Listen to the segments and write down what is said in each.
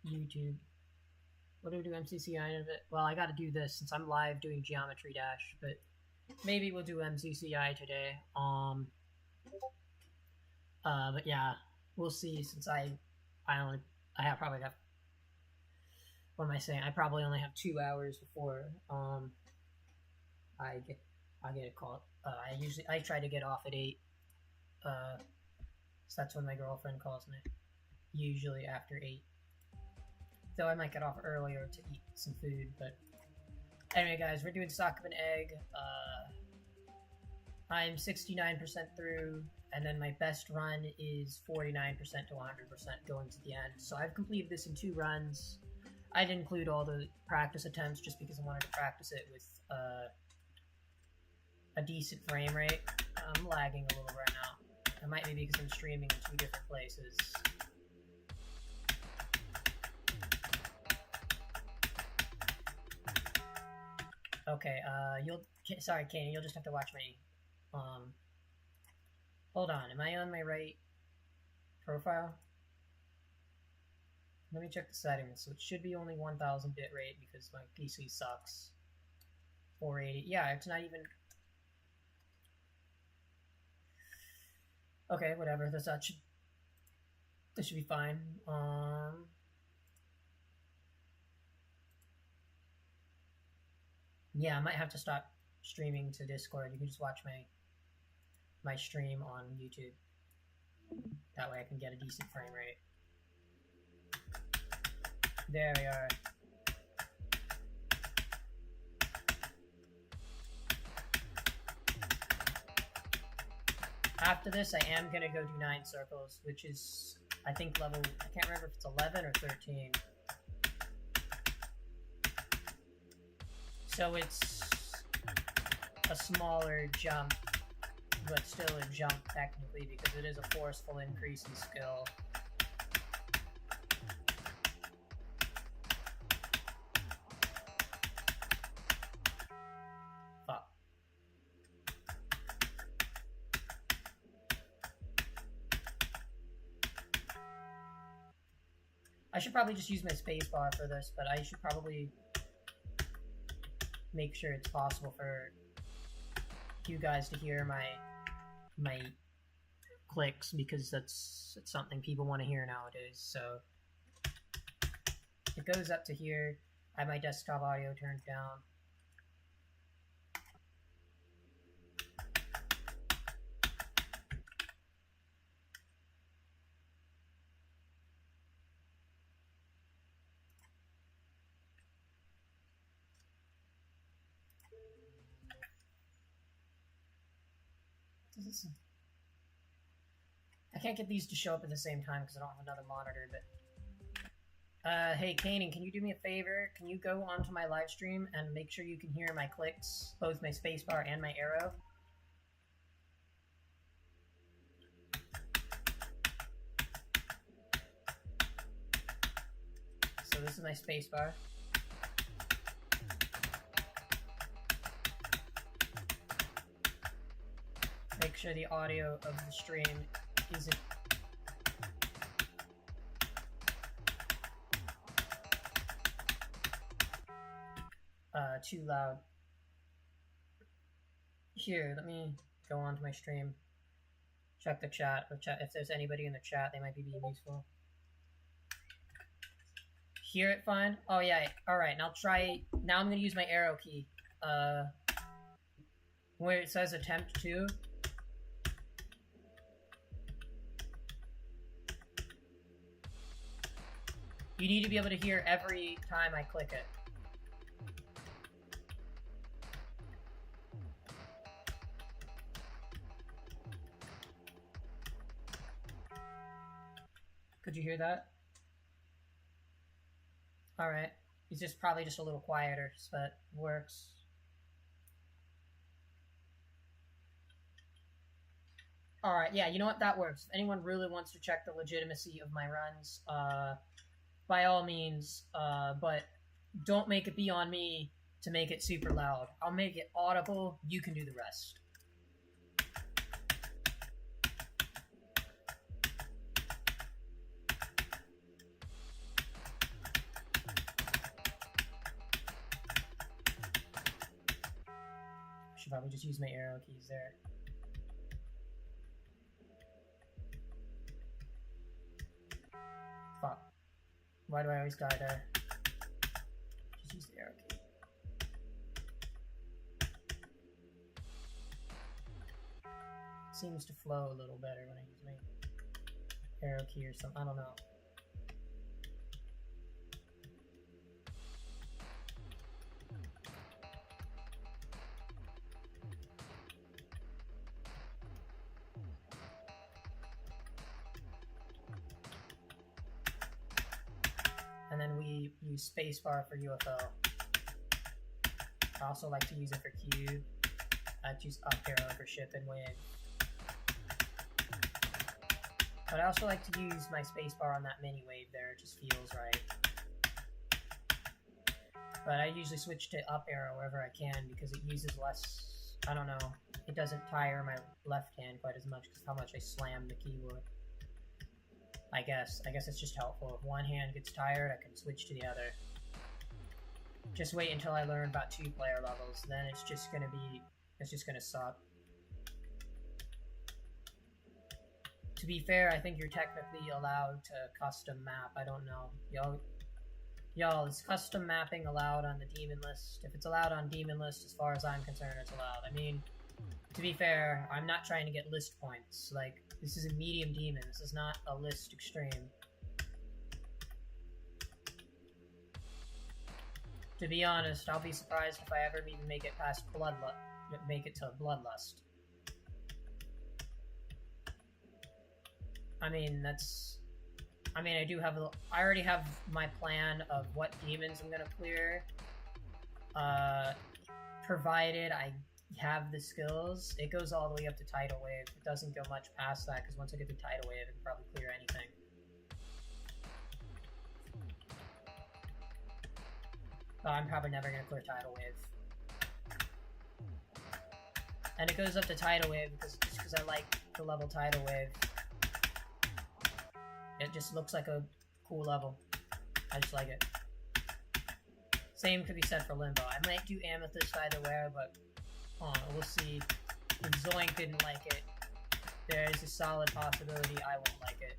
YouTube. What do we do MCCI of it? Well, I gotta do this since I'm live doing Geometry Dash, but maybe we'll do MCCI today. But yeah, we'll see since I probably got, what am I saying? I probably only have 2 hours before I get a call. I try to get off at 8. So that's when my girlfriend calls me. Usually after 8. Though I might get off earlier to eat some food, but anyway, guys, we're doing Sakupen Egg. I'm 69% through, and then my best run is 49% to 100% going to the end. So I've completed this in 2 runs. I didn't include all the practice attempts just because I wanted to practice it with a decent frame rate. I'm lagging a little right now. It might be because I'm streaming in 2 different places. Okay, sorry, Katie, you'll just have to watch my, hold on, am I on my right profile? Let me check the settings. So it should be only 1000 bit rate because my PC sucks. 480, yeah, it's not even, okay, whatever, this should be fine. Yeah, I might have to stop streaming to Discord. You can just watch my stream on YouTube. That way I can get a decent frame rate. There we are. After this, I am going to go do 9 circles, which is, I think, level, I can't remember if it's 11 or 13. So it's a smaller jump, but still a jump technically because it is a forceful increase in skill. Fuck. I should probably just use my spacebar for this, but I should probably make sure it's possible for you guys to hear my clicks because that's something people want to hear nowadays. So it goes up to here. I have my desktop audio turned down. I can't get these to show up at the same time because I don't have another monitor, but hey Kanan, can you do me a favor? Can you go onto my live stream and make sure you can hear my clicks, both my spacebar and my arrow? So this is my spacebar. Make sure the audio of the stream isn't too loud. Here, let me go on to my stream. Check the chat. If there's anybody in the chat, they might be being useful. Hear it fine? Oh yeah, alright, now try, now I'm gonna use my arrow key. Where it says attempt to. You need to be able to hear every time I click it. Could you hear that? Alright. It's just probably just a little quieter, but works. Alright, yeah, you know what? That works. If anyone really wants to check the legitimacy of my runs, by all means, but don't make it be on me to make it super loud. I'll make it audible. You can do the rest. should probably just use my arrow keys there. Fuck. Why do I always die there? Just use the arrow key. It seems to flow a little better when I use my arrow key or something. I don't know. And then we use spacebar for UFO. I also like to use it for Q. I like to use up arrow for ship and wave. But I also like to use my spacebar on that mini wave there. It just feels right. But I usually switch to up arrow wherever I can because it uses less, I don't know, it doesn't tire my left hand quite as much because how much I slam the keyboard. I guess it's just helpful. If one hand gets tired, I can switch to the other. Just wait until I learn about 2-player levels, then it's just gonna suck. To be fair, I think you're technically allowed to custom map. I don't know. Y'all, is custom mapping allowed on the demon list? If it's allowed on demon list, as far as I'm concerned, it's allowed. I mean, to be fair, I'm not trying to get list points. Like, this is a medium demon. This is not a list extreme. To be honest, I'll be surprised if I ever even make it past make it to Bloodlust. I mean, I already have my plan of what demons I'm gonna clear. Provided I have the skills. It goes all the way up to Tidal Wave. It doesn't go much past that, because once I get to Tidal Wave, I can probably clear anything. I'm probably never going to clear Tidal Wave. And it goes up to Tidal Wave just because I like the level Tidal Wave. It just looks like a cool level. I just like it. Same could be said for Limbo. I might do Amethyst either way, but we'll see. If Zoink didn't like it, there's a solid possibility I won't like it.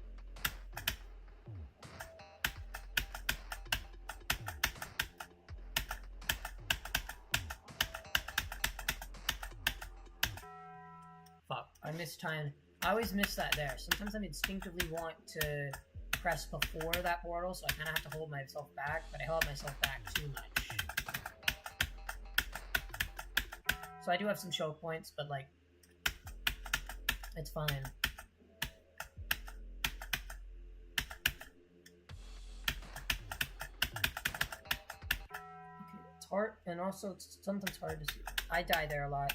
Fuck, I missed time. I always miss that there. Sometimes I instinctively want to press before that portal, so I kind of have to hold myself back, but I held myself back too much. So I do have some choke points, but like, it's fine. Okay, it's hard, and also it's sometimes hard to see. I die there a lot.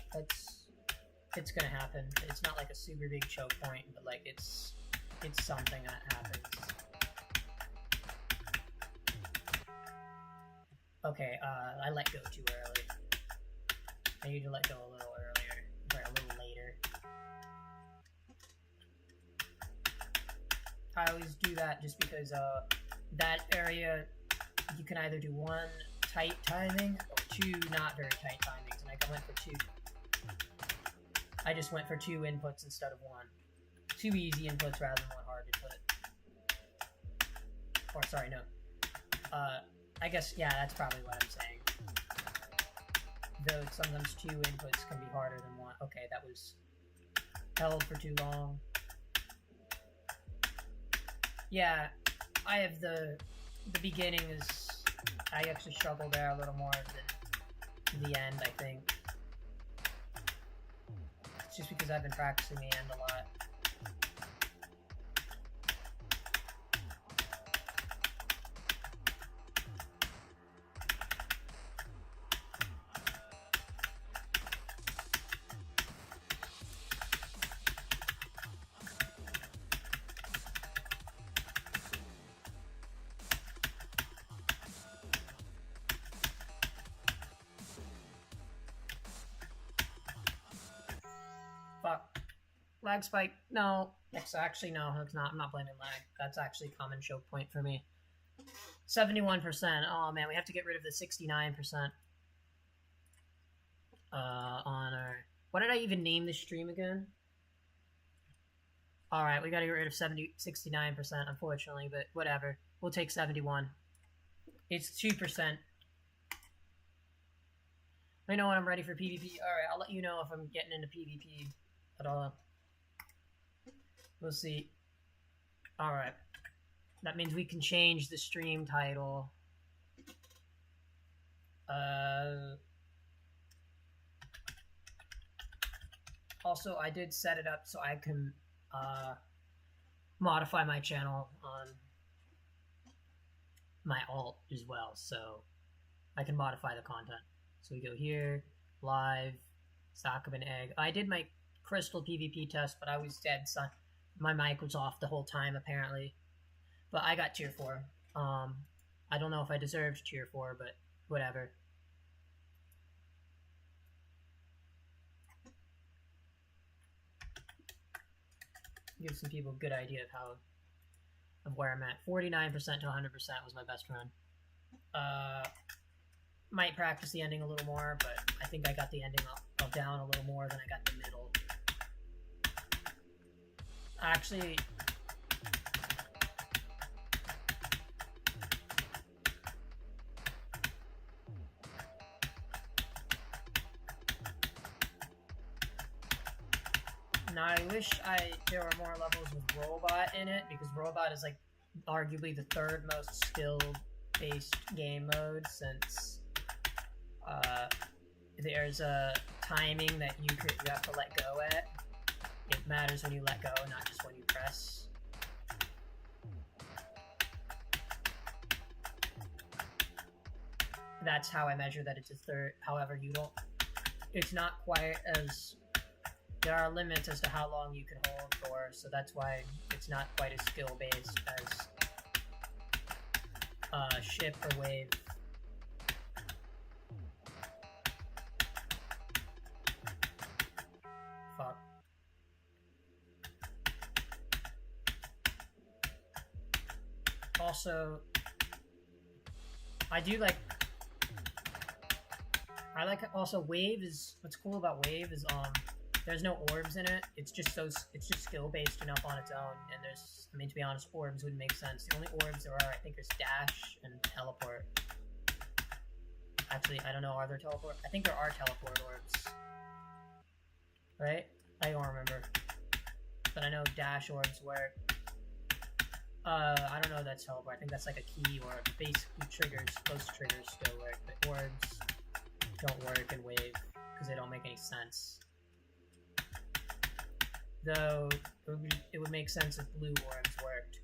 It's gonna happen. It's not like a super big choke point, but like it's something that happens. Okay, I let go too early. I need to let go a little earlier, or a little later. I always do that just because that area, you can either do one tight timing or two not very tight timings, and I went for two. I just went for 2 inputs instead of 1. 2 easy inputs rather than 1 hard input. Or sorry, no. I guess, yeah, that's probably what I'm saying. Though sometimes 2 inputs can be harder than 1. Okay, that was held for too long. Yeah, I have the beginning is, I actually struggle there a little more than the end, I think. It's just because I've been practicing the end a lot. Fuck. Lag spike. No. Actually, no, it's not. I'm not blaming lag. That's actually a common choke point for me. 71%. Oh, man, we have to get rid of the 69%. on our... What did I even name this stream again? Alright, we gotta get rid of 69%, unfortunately, but whatever. We'll take 71. It's 2%. Let me know when I'm ready for PvP. Alright, I'll let you know if I'm getting into PvP at all. We'll see. Alright. That means we can change the stream title. Also, I did set it up so I can modify my channel on my alt as well, so I can modify the content. So we go here, live, Sakupen Egg. I did my crystal PvP test, but I was dead, son. My mic was off the whole time, apparently. But I got tier 4. I don't know if I deserved tier 4, but whatever. Give some people a good idea of where I'm at. 49% to 100% was my best run. Might practice the ending a little more, but I think I got the ending up down a little more than I got the middle. Actually, now I wish there were more levels with Robot in it, because Robot is like arguably the third most skill-based game mode, since there's a timing that you have to let go at. It matters when you let go, not just when you press. That's how I measure that it's a third. However, it's not quite as, there are limits as to how long you can hold for, so that's why it's not quite as skill-based as ship or wave. Fuck. Also, I like also wave is, what's cool about wave is there's no orbs in it. It's just skill based enough on its own, and there's, I mean, to be honest, orbs wouldn't make sense. The only orbs there are, I think, is dash and teleport. Actually, I don't know, are there teleport? I think there are teleport orbs. Right? I don't remember. But I know dash orbs work. I don't know if that's teleport. I think that's like a key orb. Basically triggers, close triggers still work, but orbs don't work in wave because they don't make any sense. Though it would make sense if blue orbs worked.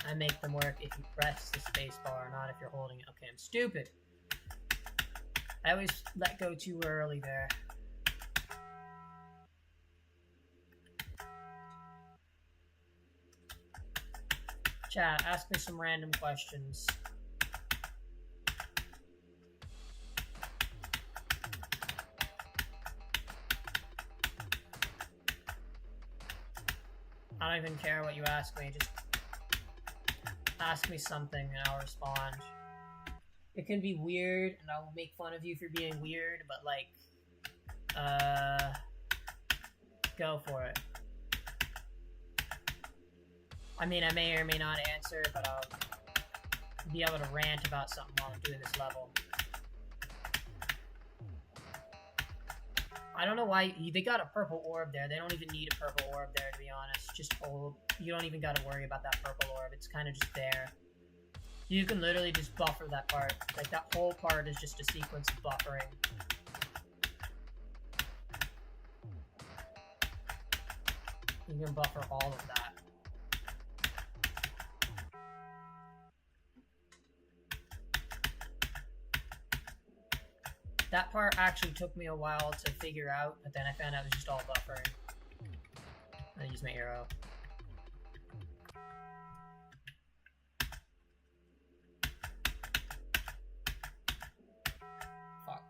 I make them work if you press the space bar, not if you're holding it. Okay, I'm stupid. I always let go too early there. Chat, ask me some random questions. I don't even care what you ask me, just ask me something and I'll respond. It can be weird and I'll make fun of you for being weird, but like, go for it. I mean, I may or may not answer, but I'll be able to rant about something while I'm doing this level. I don't know why they got a purple orb there. They don't even need a purple orb there, to be honest. Just hold. You don't even got to worry about that purple orb. It's kind of just there. You can literally just buffer that part. Like, that whole part is just a sequence of buffering. You can buffer all of that. That part actually took me a while to figure out, but then I found out it was just all buffering. I use my arrow. Fuck.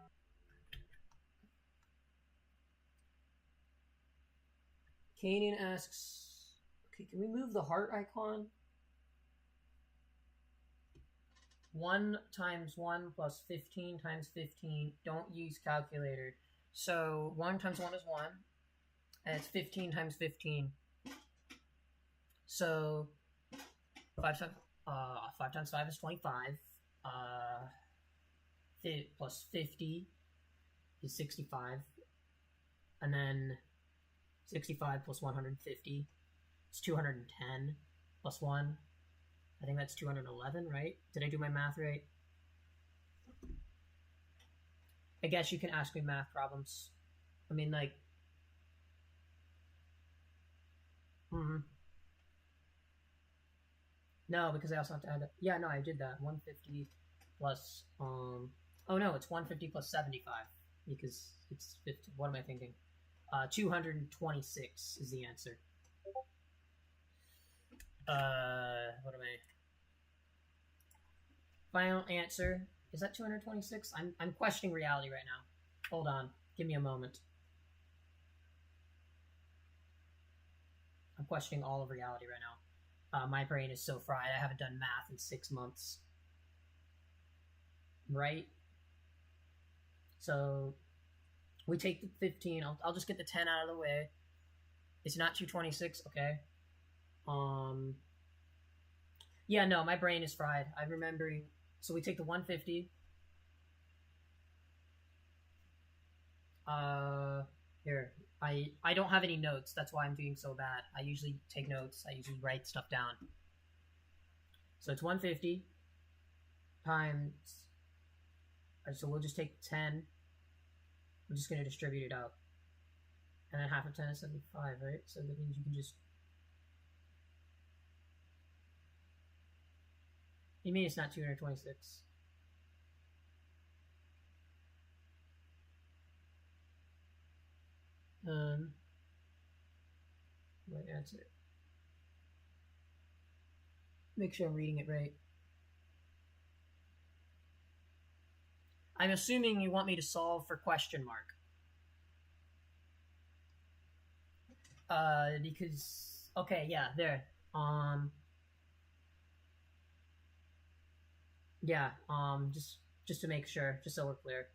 Canyon asks, okay, can we move the heart icon? 1 times 1 plus 15 times 15. Don't use calculator. So 1 times 1 is 1, and it's 15 times 15. So 5 times 5 is 25. Plus 50 is 65. And then 65 plus 150 is 210 plus 1. I think that's 211, right? Did I do my math right? I guess you can ask me math problems. I mean, like... No, because I also have to add... Yeah, no, I did that. 150 plus... Oh, no, it's 150 plus 75. Because it's 50. What am I thinking? 226 is the answer. What am I... Final answer. Is that 226? I'm questioning reality right now. Hold on. Give me a moment. I'm questioning all of reality right now. My brain is so fried. I haven't done math in 6 months. Right? So, we take the 15. I'll just get the 10 out of the way. It's not 226, okay. Yeah, no, my brain is fried. I'm remembering. So we take the 150. Here. I don't have any notes. That's why I'm doing so bad. I usually take notes. I usually write stuff down. So it's 150 times... Alright, so we'll just take 10. I'm just going to distribute it out. And then half of 10 is 75, right? So that means you can just... You mean it's not 226? Right answer. Make sure I'm reading it right. I'm assuming you want me to solve for question mark. Because... Okay, yeah, there. Yeah, just to make sure, just so we're clear.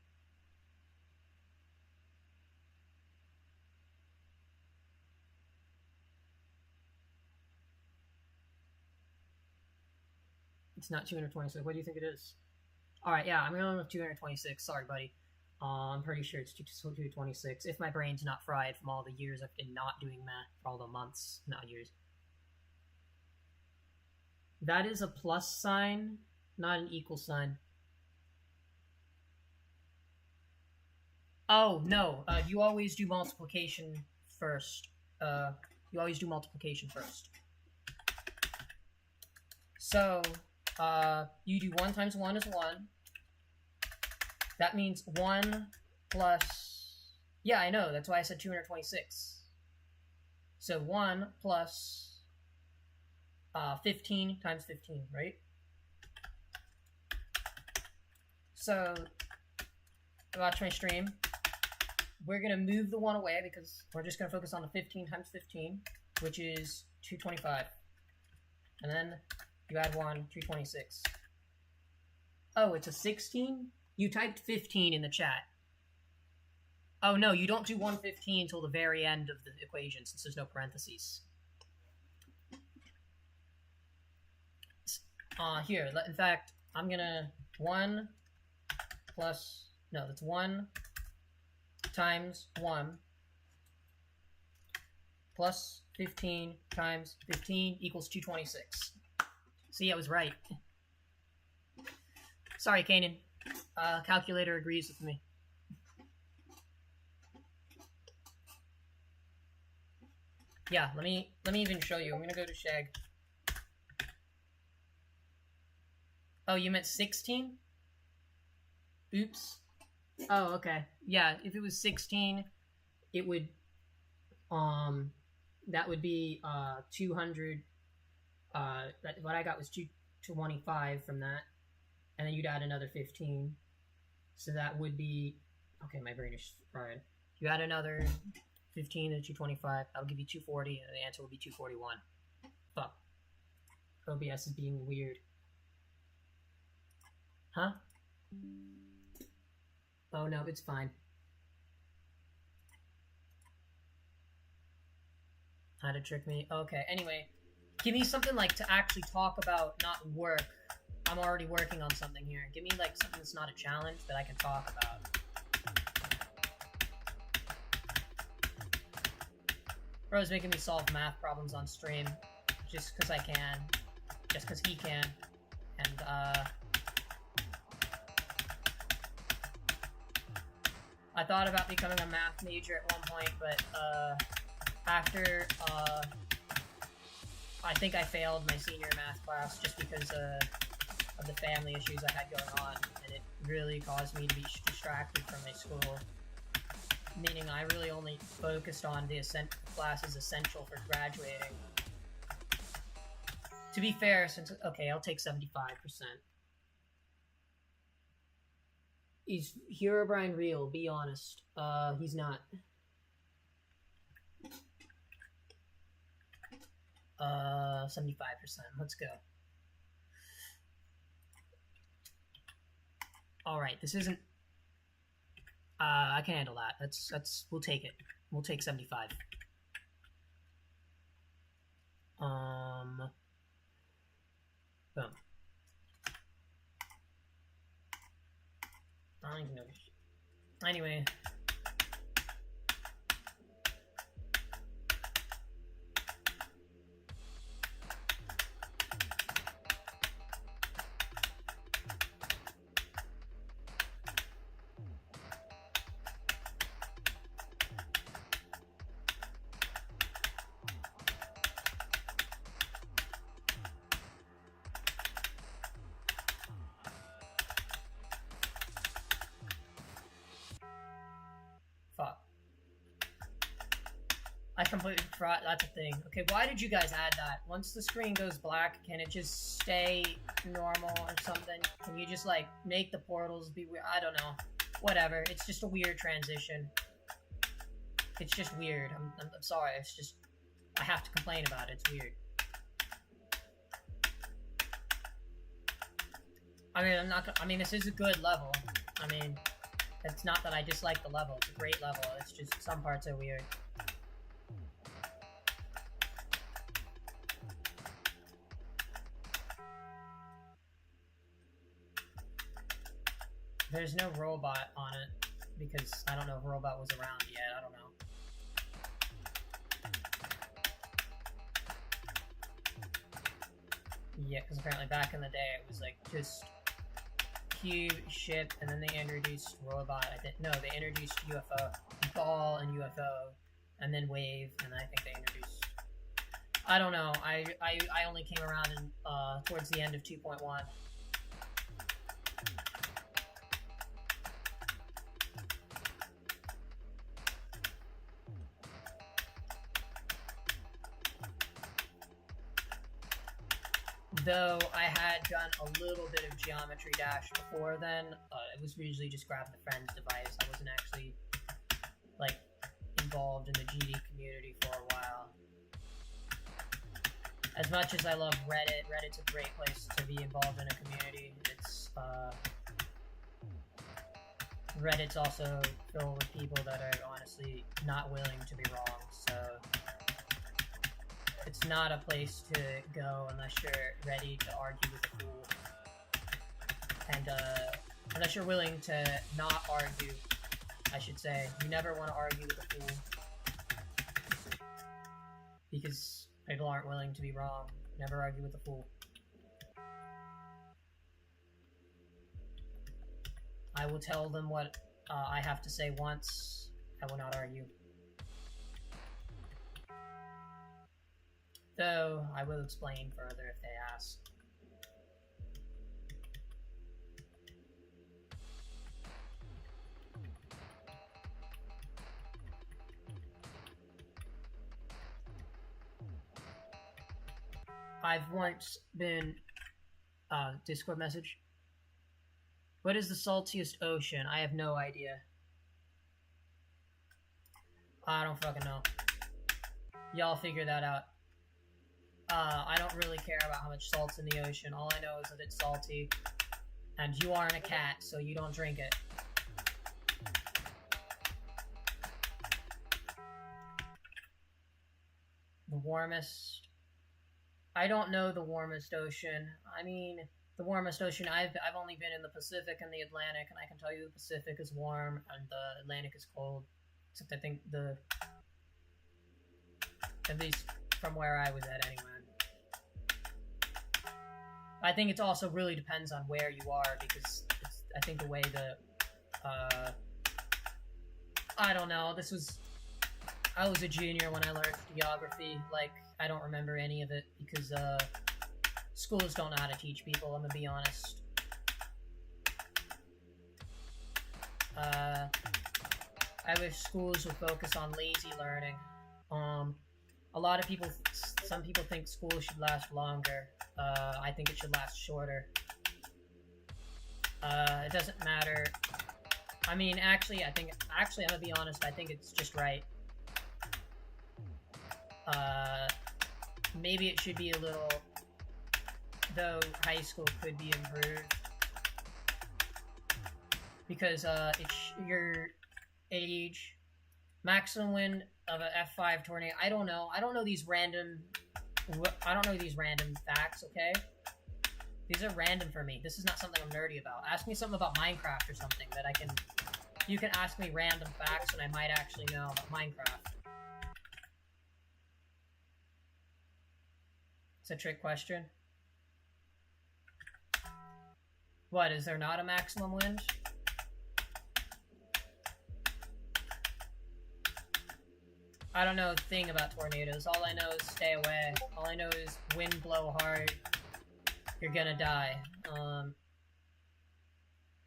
It's not 226. What do you think it is? Alright, yeah, I'm going with 226. Sorry, buddy. I'm pretty sure it's 226. If my brain's not fried from all the years I've been not doing math, for all the months, not years. That is a plus sign, not an equal sign. Oh, no. You always do multiplication first. You always do multiplication first. So, you do 1 times 1 is 1. That means 1 plus... Yeah, I know. That's why I said 226. So 1 plus 15 times 15, right? So, watch my stream. We're going to move the 1 away because we're just going to focus on the 15 times 15, which is 225. And then you add 1, 226. Oh, it's a 16? You typed 15 in the chat. Oh, no, you don't do 115 until the very end of the equation since there's no parentheses. Here, in fact, I'm going to 1 plus... No, that's 1 times 1 plus 15 times 15 equals 226. See, I was right. Sorry, Kanan. Calculator agrees with me. Yeah, let me even show you. I'm gonna go to Shag. Oh, you meant 16? Oops. Oh, okay. Yeah, if it was 16, it would that would be 200. What I got was 225 from that, and then you'd add another 15. So that would be... Okay, my brain is fried. You add another 15 to 225, that'll give you 240, and the answer will be 241. Fuck. OBS is being weird. Huh? Oh no, it's fine. How to trick me? Okay, anyway. Give me something like to actually talk about, not work. I'm already working on something here. Give me like something that's not a challenge that I can talk about. Bro's making me solve math problems on stream just because I can. Just because he can. And, I thought about becoming a math major at one point, but, after, I think I failed my senior math class just because, of the family issues I had going on, and it really caused me to be distracted from my school. Meaning I really only focused on the classes essential for graduating. To be fair, since, okay, I'll take 75%. Is Herobrine real? Be honest. He's not. 75%. Let's go. Alright, this isn't... I can handle that. We'll take it. We'll take 75. Boom. I don't even know. Anyway. I completely forgot that's a thing. Okay, why did you guys add that? Once the screen goes black, can it just stay normal or something? Can you just, like, make the portals be weird? I don't know. Whatever. It's just a weird transition. It's just weird. I'm sorry. It's just... I have to complain about it. It's weird. I mean, I mean, this is a good level. I mean, it's not that I dislike the level. It's a great level. It's just some parts are weird. There's no robot on it, because I don't know if robot was around yet, I don't know. Yeah, because apparently back in the day it was like just cube, ship, and then they introduced robot. They introduced UFO, ball and UFO, and then wave, and I think they introduced... I don't know, I only came around in, towards the end of 2.1. Though I had done a little bit of Geometry Dash before then, it was usually just grabbing the friend's device. I wasn't actually, like, involved in the GD community for a while. As much as I love Reddit, Reddit's a great place to be involved in a community. It's, Reddit's also filled with people that are honestly not willing to be wrong, so... It's not a place to go unless you're ready to argue with a fool. And, unless you're willing to not argue, I should say. You never want to argue with a fool. Because people aren't willing to be wrong. Never argue with a fool. I will tell them what I have to say once. I will not argue. Though, I will explain further if they ask. I've once been... Discord message? What is the saltiest ocean? I have no idea. I don't fucking know. Y'all figure that out. I don't really care about how much salt's in the ocean. All I know is that it's salty. And you aren't a cat, so you don't drink it. The warmest... I don't know the warmest ocean. I mean, the warmest ocean, I've only been in the Pacific and the Atlantic, and I can tell you the Pacific is warm and the Atlantic is cold. Except I think at least from where I was at anyway. I think it also really depends on where you are, because I think the way I don't know, I was a junior when I learned geography. Like, I don't remember any of it because schools don't know how to teach people, I'm gonna be honest. I wish schools would focus on lazy learning. Some people think school should last longer. I think it should last shorter. It doesn't matter. I mean, actually, I'm gonna be honest, I think it's just right. Maybe it should be a little, though high school could be improved. Because, your age, maximum wind of a F5 tornado, I don't know these random facts, okay? These are random for me. This is not something I'm nerdy about. Ask me something about Minecraft or something that you can ask me random facts and I might actually know about Minecraft. It's a trick question. What, is there not a maximum wind? I don't know a thing about tornadoes. All I know is stay away. All I know is wind blow hard. You're gonna die.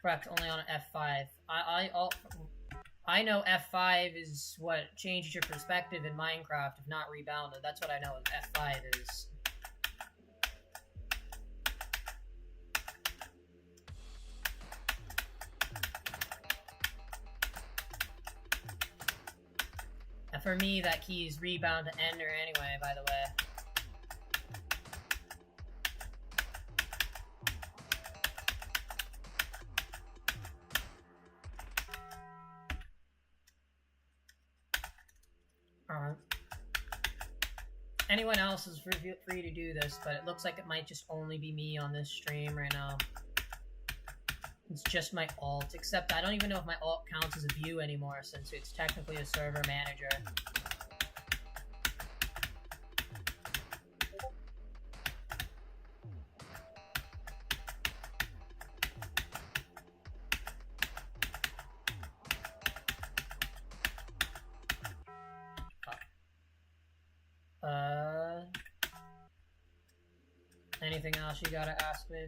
Correct, only on an F5. I know F5 is what changes your perspective in Minecraft, if not rebounded. That's what I know F5 is. And for me, that key is rebound to ender anyway, by the way. Anyone else is free to do this, but it looks like it might just only be me on this stream right now. It's just my alt, except I don't even know if my alt counts as a view anymore since it's technically a server manager. Anything else you gotta ask me?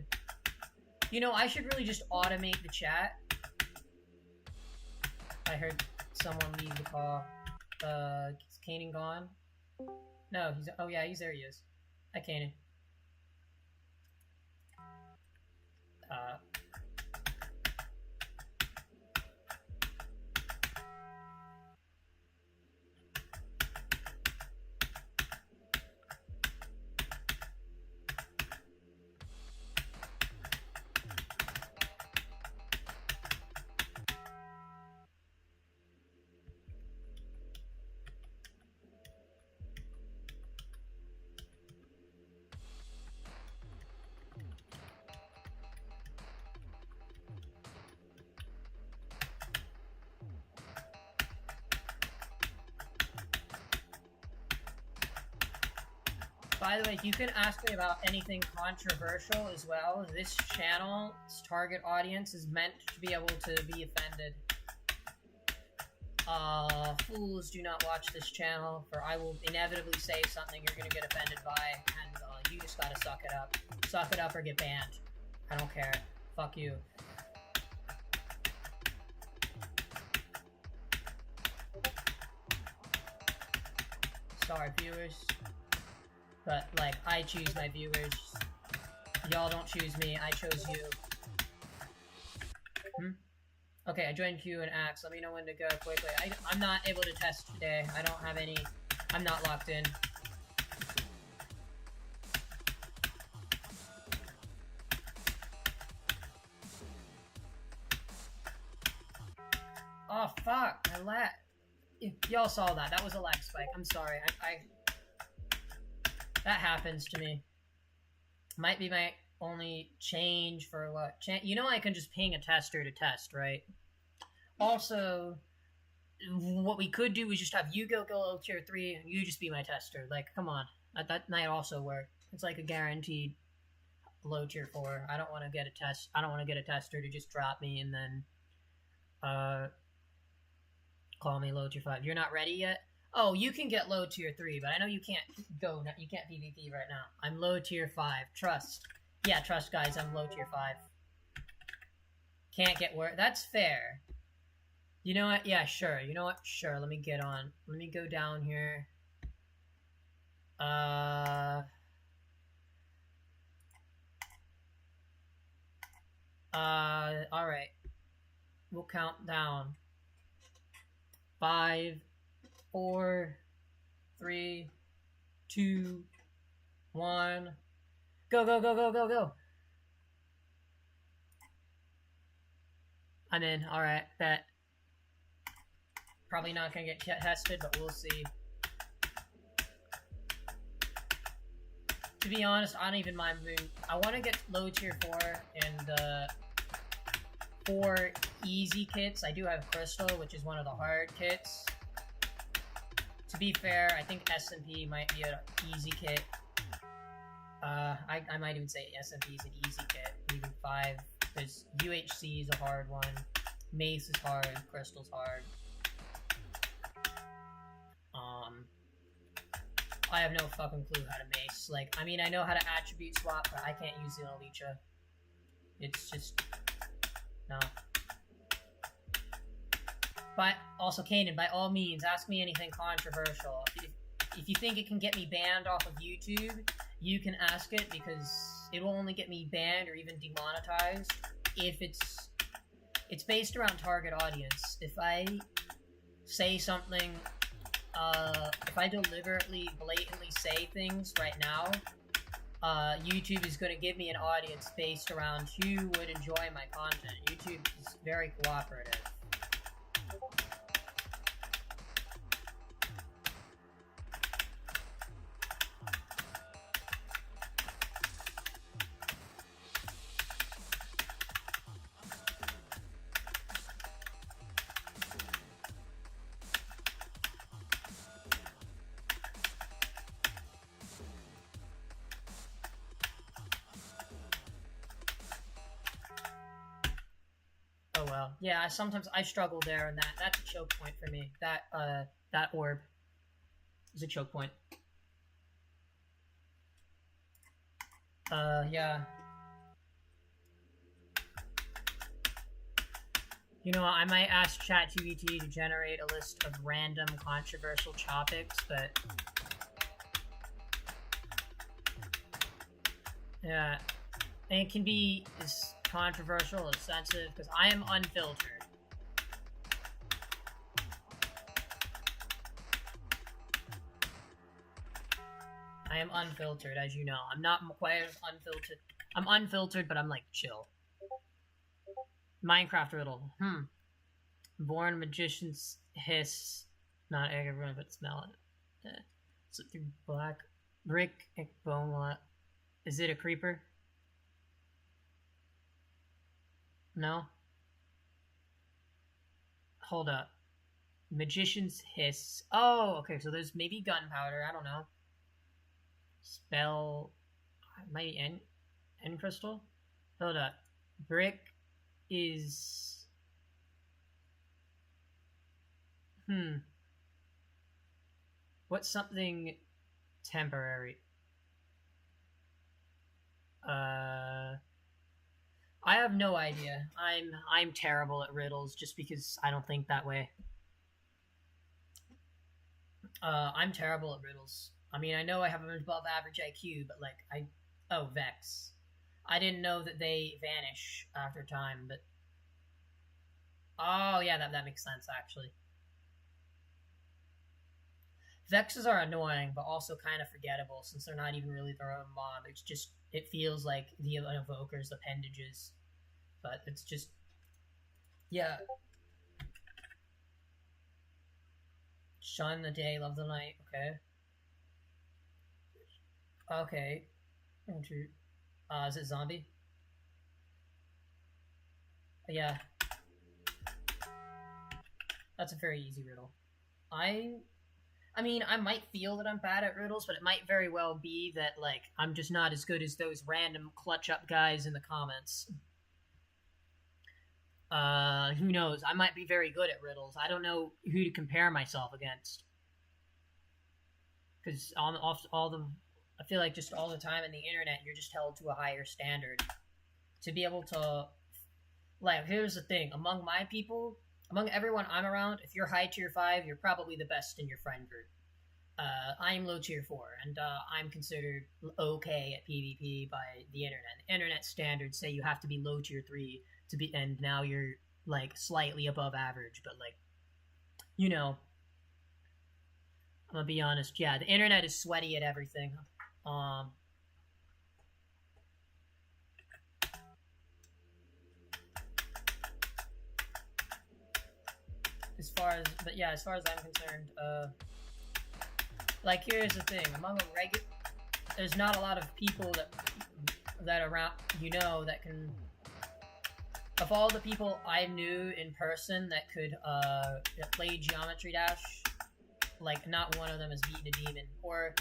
You know, I should really just automate the chat. I heard someone leave the call. Is Kanan gone? No, oh yeah, there he is. Hi, Kanan. By the way, you can ask me about anything controversial as well. This channel's target audience is meant to be able to be offended. Fools do not watch this channel, for I will inevitably say something you're gonna get offended by, and you just gotta suck it up. Suck it up or get banned. I don't care. Fuck you. Sorry, viewers. But, like, I choose my viewers. Y'all don't choose me, I chose you. Okay, I joined Q and Axe. Let me know when to go quickly. I'm not able to test today. I don't have any... I'm not locked in. Fuck, I lag. Y'all saw that. That was a lag spike. I'm sorry. That happens to me. Might be my only change for what? You know I can just ping a tester to test, right? Also, what we could do is just have you go tier 3 and you just be my tester. Like, come on. That might also work. It's like a guaranteed low tier 4. I don't want to get a test. I don't want to get a tester to just drop me and then call me low tier 5. You're not ready yet? Oh, you can get low tier 3, but I know you can't go. You can't PvP right now. I'm low tier 5. Trust. Yeah, trust, guys. I'm low tier 5. Can't get worse. That's fair. You know what? Yeah, sure. You know what? Sure. Let me get on. Let me go down here. Alright. We'll count down. 5, 4, 3, 2, 1. Go, go, go, go, go, go. I'm in. Alright, bet. Probably not gonna get tested, but we'll see. To be honest, I don't even mind moving. I want to get low tier 4 and 4 easy kits. I do have Crystal, which is one of the hard kits. To be fair, I think SMP might be an easy kit. I might even say SMP is an easy kit. Even 5, because UHC is a hard one. Mace is hard. Crystal's hard. I have no fucking clue how to mace. Like, I mean, I know how to attribute swap, but I can't use the Alicia. It's just... no. But, also, Kanan, by all means, ask me anything controversial. If you think it can get me banned off of YouTube, you can ask it, because it will only get me banned or even demonetized if it's based around target audience. If I say something... if I deliberately, blatantly say things right now, YouTube is going to give me an audience based around who would enjoy my content. YouTube is very cooperative. Yeah, sometimes I struggle there, and that's a choke point for me. That orb is a choke point. Yeah. You know, I might ask ChatGPT to generate a list of random controversial topics, but... yeah. And it can be as controversial, as sensitive, because I am unfiltered. I am unfiltered, as you know. I'm not quite as unfiltered. I'm unfiltered, but I'm like chill. Minecraft riddle. Born magician's hiss. Not everyone, but smell it. So through black brick bone lot. Is it a creeper? No? Hold up. Magician's hiss. Oh, okay, so there's maybe gunpowder, I don't know. Spell... maybe end crystal? Hold up. Brick is... What's something temporary? I have no idea. I'm terrible at riddles just because I don't think that way. I'm terrible at riddles. I mean, I know I have an above average IQ, but like oh, Vex. I didn't know that they vanish after time, but oh yeah, that makes sense actually. Vexes are annoying, but also kind of forgettable since they're not even really their own mob. It's just, it feels like the Evoker's appendages. But it's just, yeah. Shun the day, love the night. Okay. Okay. Is it zombie? Yeah. That's a very easy riddle. I mean, I might feel that I'm bad at riddles, but it might very well be that, like, I'm just not as good as those random clutch-up guys in the comments. Who knows? I might be very good at riddles. I don't know who to compare myself against. Because I feel like just all the time in the internet, you're just held to a higher standard. To be able to, like, here's the thing. Among my people, among everyone I'm around, if you're high tier 5, you're probably the best in your friend group. I'm low tier 4, and I'm considered okay at PvP by the internet. Internet standards say you have to be low tier 3 to be, and now you're, like, slightly above average, but, like, you know, I'm gonna be honest, yeah, the internet is sweaty at everything. As far as I'm concerned, like, here's the thing, among there's not a lot of people that around, that can, of all the people I knew in person that could, that played Geometry Dash, like, not one of them has beaten a demon, or,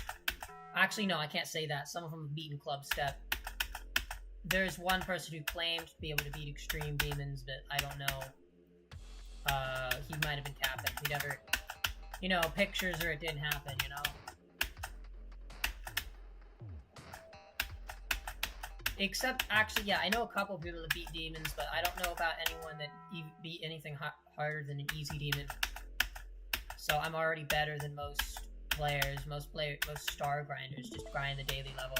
actually, no, I can't say that, some of them have beaten Club Step. There's one person who claimed to be able to beat Extreme Demons, but I don't know. He might have been capping. He never, pictures or it didn't happen, Except, actually, yeah, I know a couple of people that beat demons, but I don't know about anyone that beat anything harder than an easy demon. So I'm already better than most players. Most star grinders just grind the daily level.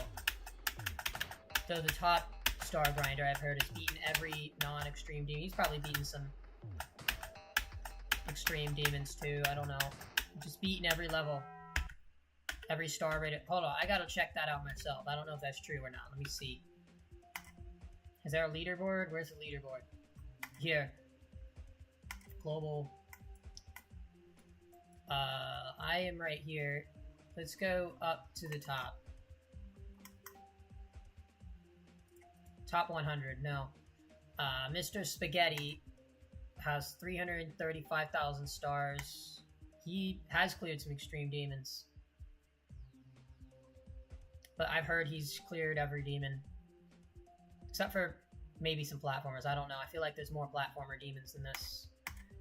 So the top star grinder I've heard has beaten every non-extreme demon. He's probably beaten some extreme demons too, I don't know. Just beating every level. Every star rated. Hold on, I gotta check that out myself. I don't know if that's true or not. Let me see. Is there a leaderboard? Where's the leaderboard? Here. Global. I am right here. Let's go up to the top. Top 100, no. Mr. Spaghetti has 335,000 stars. He has cleared some extreme demons. But I've heard he's cleared every demon. Except for maybe some platformers. I don't know. I feel like there's more platformer demons than this.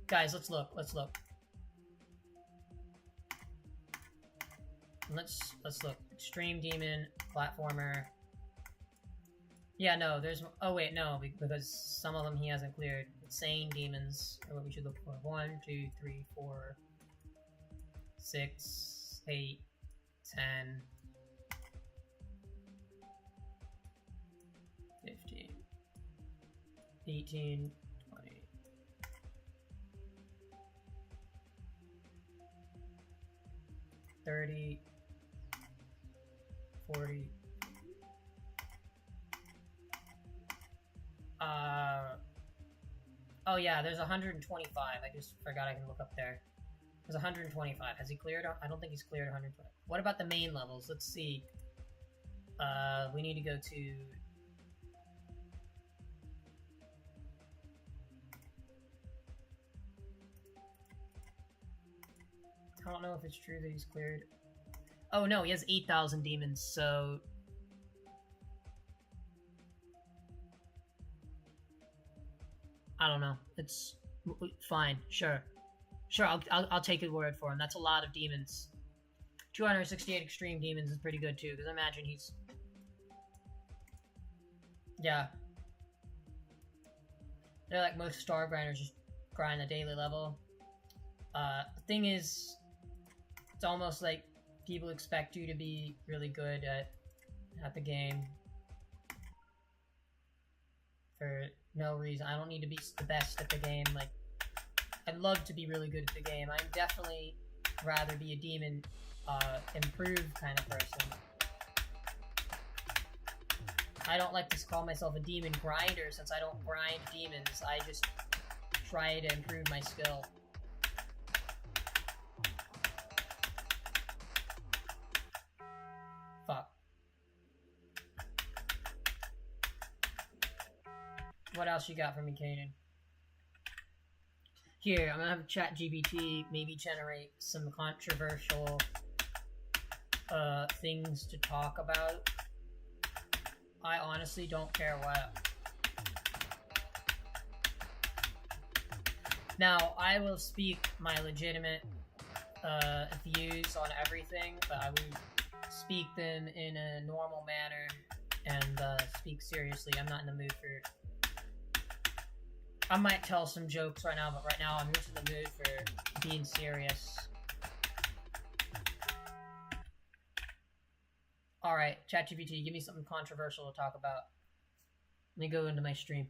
Guys, let's look. Let's look. Let's look. Extreme demon, platformer. Yeah, no, there's... Oh, wait, no, because some of them he hasn't cleared. Insane demons are what we should look for. 1, 2, 3, 4, 6, 8, 10, 15, 18, 20. 30, 40. Oh yeah, there's 125. I just forgot I can look up there. There's 125. Has he cleared? I don't think he's cleared 120. What about the main levels? Let's see. We need to go to... I don't know if it's true that he's cleared. Oh no, he has 8,000 demons, so... I don't know. It's fine. Sure. Sure, I'll take his word for him. That's a lot of demons. 268 extreme demons is pretty good too, because I imagine he's... Yeah. They're like most star grinders, just grind the daily level. The thing is, it's almost like people expect you to be really good at the game. For no reason. I don't need to be the best at the game. Like, I'd love to be really good at the game. I'd definitely rather be a demon improved kind of person. I don't like to call myself a demon grinder since I don't grind demons. I just try to improve my skill. What else you got for me, Kanan? Here, I'm gonna have ChatGPT maybe generate some controversial things to talk about. I honestly don't care what. Now, I will speak my legitimate views on everything, but I will speak them in a normal manner and speak seriously. I'm not in the mood for... I might tell some jokes right now, but right now I'm just in the mood for being serious. Alright, ChatGPT, give me something controversial to talk about. Let me go into my stream.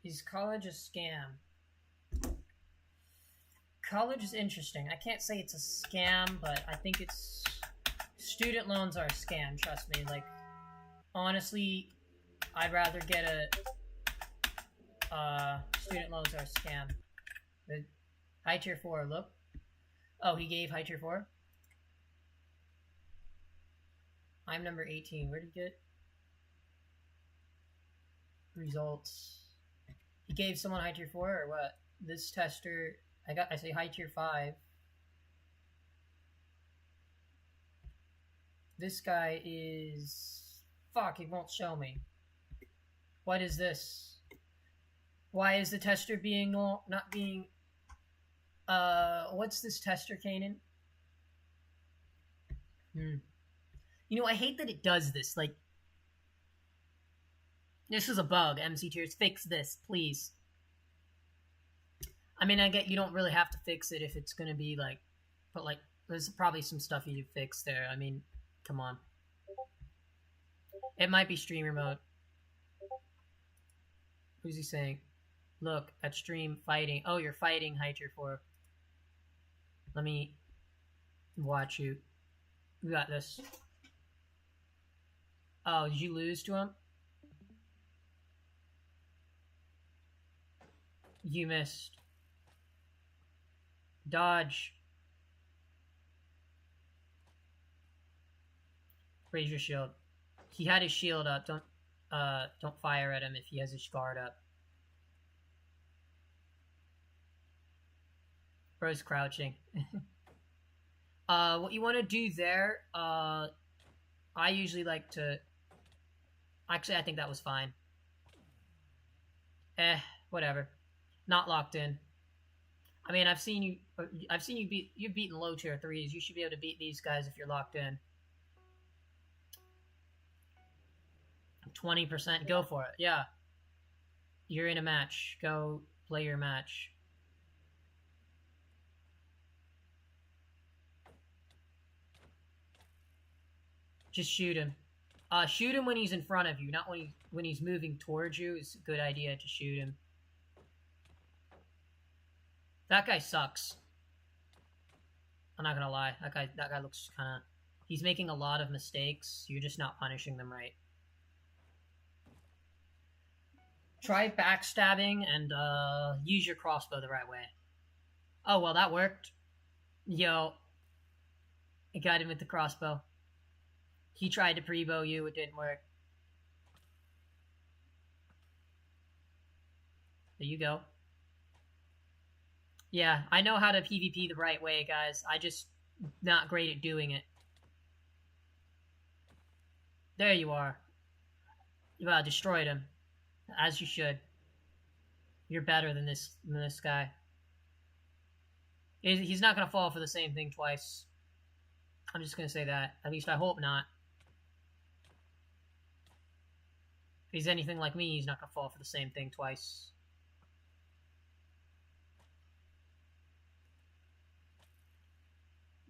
Is college a scam? College is interesting. I can't say it's a scam, but I think it's... Student loans are a scam, trust me. Like, honestly, I'd rather get a... student loans are a scam. The high tier 4, look. Oh, he gave high tier 4? I'm number 18. Where did he get? Results. He gave someone high tier 4 or what? This tester, I say high tier 5. This guy is... Fuck, it won't show me. What is this? Why is the tester being not being... what's this tester, Kanan? You know, I hate that it does this, like... This is a bug, MC Tears. Fix this, please. I mean, I get you don't really have to fix it if it's gonna be like... But, like, there's probably some stuff you could fix there. I mean, come on. It might be streamer mode. Who's he saying? Look, at stream, fighting. Oh, you're fighting, high tier 4. Let me watch you. You got this. Oh, did you lose to him? You missed. Dodge. Raise your shield. He had his shield up. Don't fire at him if he has his guard up. Bro's crouching. What you want to do there, I usually like to... Actually, I think that was fine. Whatever. Not locked in. I mean, I've seen you you've beaten low tier 3s. You should be able to beat these guys if you're locked in. 20%, go for it. Yeah. You're in a match. Go play your match. Just shoot him. Shoot him when he's in front of you, not when he's moving towards you. It's a good idea to shoot him. That guy sucks. I'm not gonna lie. That guy looks kind of... He's making a lot of mistakes. You're just not punishing them right. Try backstabbing and use your crossbow the right way. Oh, well, that worked. Yo. I got him with the crossbow. He tried to pre-bow you. It didn't work. There you go. Yeah, I know how to PvP the right way, guys. I just not great at doing it. There you are. You destroyed him, as you should. You're better than this guy. He's not gonna fall for the same thing twice. I'm just gonna say that. At least I hope not. If he's anything like me, he's not gonna fall for the same thing twice.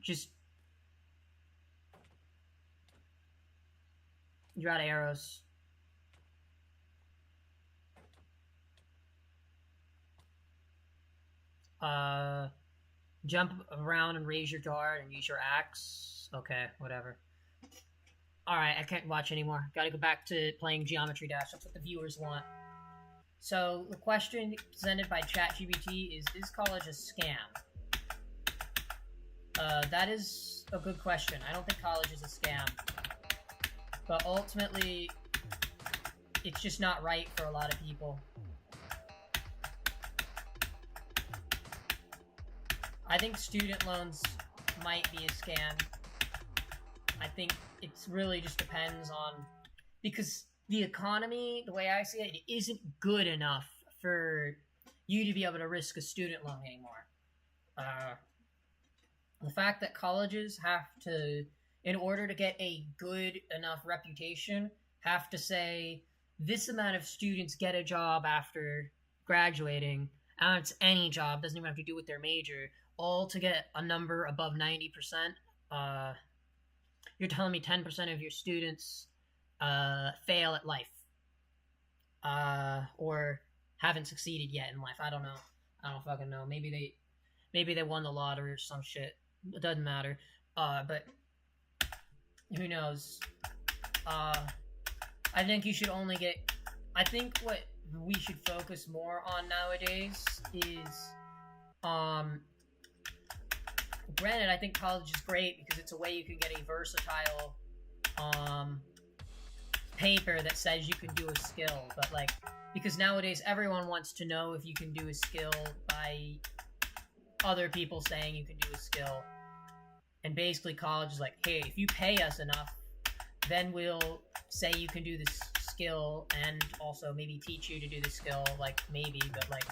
Just... You're out of arrows. Jump around and raise your guard and use your axe. Okay, whatever. Alright, I can't watch anymore. Gotta go back to playing Geometry Dash. That's what the viewers want. So, the question presented by ChatGPT is college a scam? That is a good question. I don't think college is a scam. But ultimately, it's just not right for a lot of people. I think student loans might be a scam. I think it really just depends on... Because the economy, the way I see it, it isn't good enough for you to be able to risk a student loan anymore. The fact that colleges have to, in order to get a good enough reputation, have to say, this amount of students get a job after graduating, and it's any job, doesn't even have to do with their major, all to get a number above 90%. You're telling me 10% of your students fail at life, or haven't succeeded yet in life. I don't know. I don't fucking know. Maybe they won the lottery or some shit. It doesn't matter. But who knows? I think you should only get... I think what we should focus more on nowadays is... Granted, I think college is great because it's a way you can get a versatile paper that says you can do a skill. But, like, because nowadays everyone wants to know if you can do a skill by other people saying you can do a skill. And basically college is like, hey, if you pay us enough, then we'll say you can do this skill and also maybe teach you to do the skill. Like, maybe, but, like,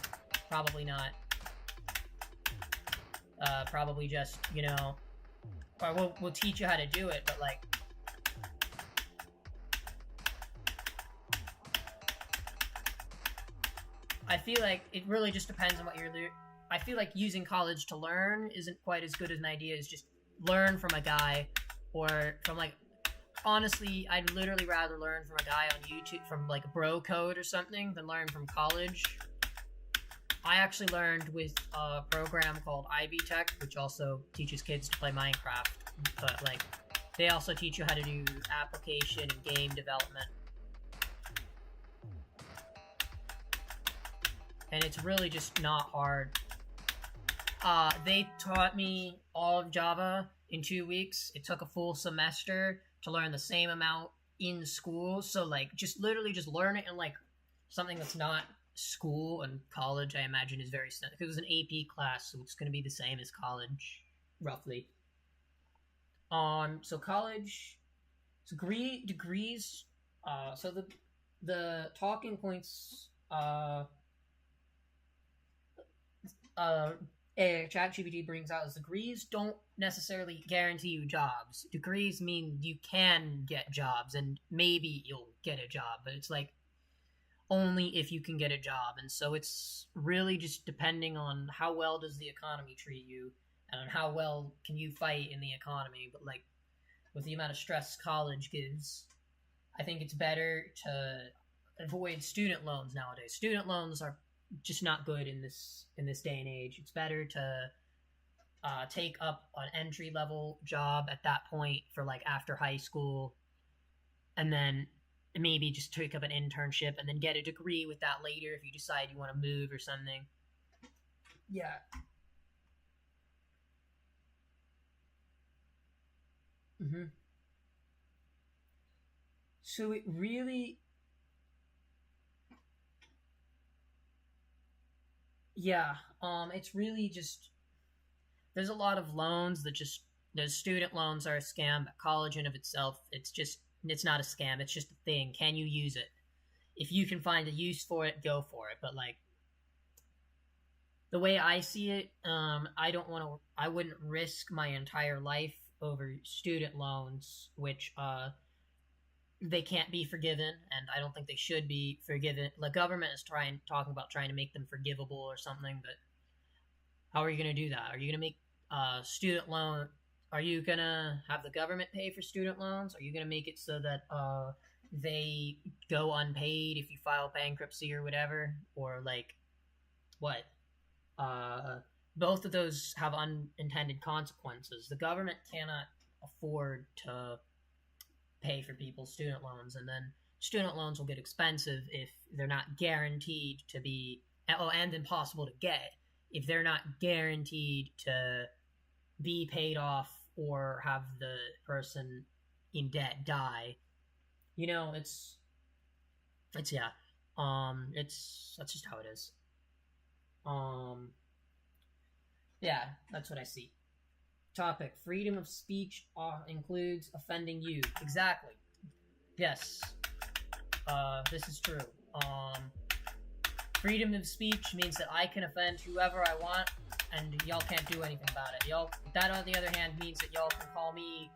probably not. Probably just, you know, or we'll teach you how to do it, but, like, I feel like it really just depends on what you're doing. I feel like using college to learn isn't quite as good as an idea as just learn from a guy, or from, like, honestly, I'd literally rather learn from a guy on YouTube, from, like, Bro Code or something, than learn from college. I actually learned with a program called IB Tech, which also teaches kids to play Minecraft, but, like, they also teach you how to do application and game development. And it's really just not hard. They taught me all of Java in 2 weeks. It took a full semester to learn the same amount in school. So, like, just literally just learn it in, like, something that's not school. And college, I imagine, is very similar. It was an AP class, so it's going to be the same as college, roughly. So college, so degrees, so the talking points, ChatGPT brings out is degrees don't necessarily guarantee you jobs. Degrees mean you can get jobs, and maybe you'll get a job, but it's like only if you can get a job. And so it's really just depending on how well does the economy treat you, and on how well can you fight in the economy. But, like, with the amount of stress college gives, I think it's better to avoid student loans nowadays. Student loans are just not good in this day and age. It's better to take up an entry level job at that point for, like, after high school, and then maybe just take up an internship and then get a degree with that later if you decide you want to move or something. Yeah. So it really... Yeah, it's really just there's a lot of loans that just the student loans are a scam. College in of itself, it's not a scam. It's just a thing. Can you use it? If you can find a use for it, go for it. But like the way I see it, I don't want to. I wouldn't risk my entire life over student loans, which they can't be forgiven, and I don't think they should be forgiven. The government is talking about trying to make them forgivable or something, but how are you going to do that? Are you going to make student loan? Are you going to have the government pay for student loans? Are you going to make it so that they go unpaid if you file bankruptcy or whatever? Or like what? Both of those have unintended consequences. The government cannot afford to pay for people's student loans, and then student loans will get expensive if they're not guaranteed to be, and impossible to get if they're not guaranteed to be paid off or have the person in debt die. You know, it's yeah. That's just how it is. Yeah, that's what I see. Topic: freedom of speech includes offending you. Exactly. Yes. This is true. Freedom of speech means that I can offend whoever I want, and y'all can't do anything about it. That on the other hand means that y'all can call me,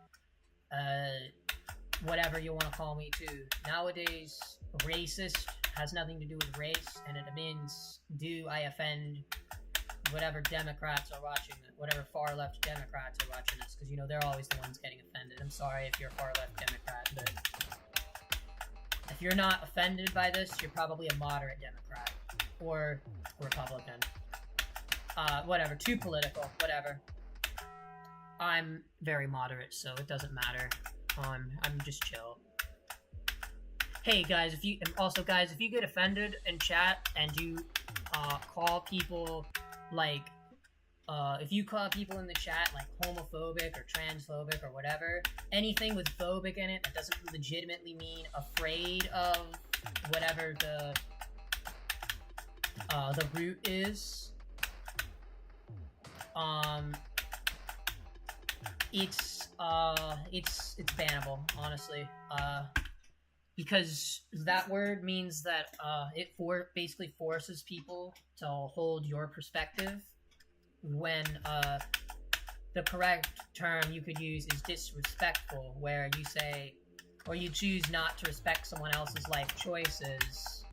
whatever you want to call me too. Nowadays, racist has nothing to do with race, and it means do I offend whatever Democrats are watching, whatever far left Democrats are watching this, because they're always the ones getting offended. I'm sorry if you're a far left Democrat, but if you're not offended by this, you're probably a moderate Democrat or Republican. Whatever, too political, whatever. I'm very moderate, so it doesn't matter. I'm just chill. Hey guys, if you get offended in chat and you call people like if you call people in the chat like homophobic or transphobic or whatever, anything with phobic in it that doesn't legitimately mean afraid of whatever the root is, it's bannable, honestly, because that word means that it basically forces people to hold your perspective, when the correct term you could use is disrespectful, where you say, or you choose not to respect someone else's life choices.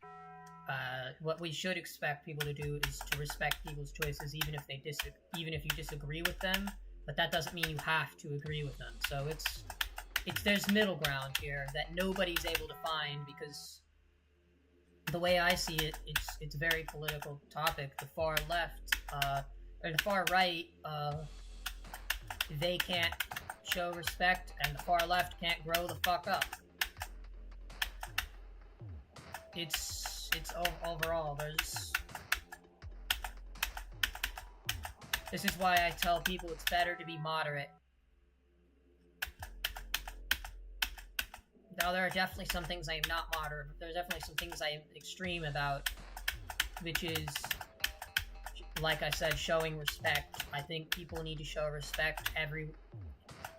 What we should expect people to do is to respect people's choices, even if you disagree with them. But that doesn't mean you have to agree with them. So there's middle ground here that nobody's able to find, because the way I see it, it's a very political topic. The far left, or the far right, they can't show respect, and the far left can't grow the fuck up. It's overall, this is why I tell people it's better to be moderate. Now, there are definitely some things I am not moderate, but there's definitely some things I am extreme about, which is, like I said, showing respect. I think people need to show respect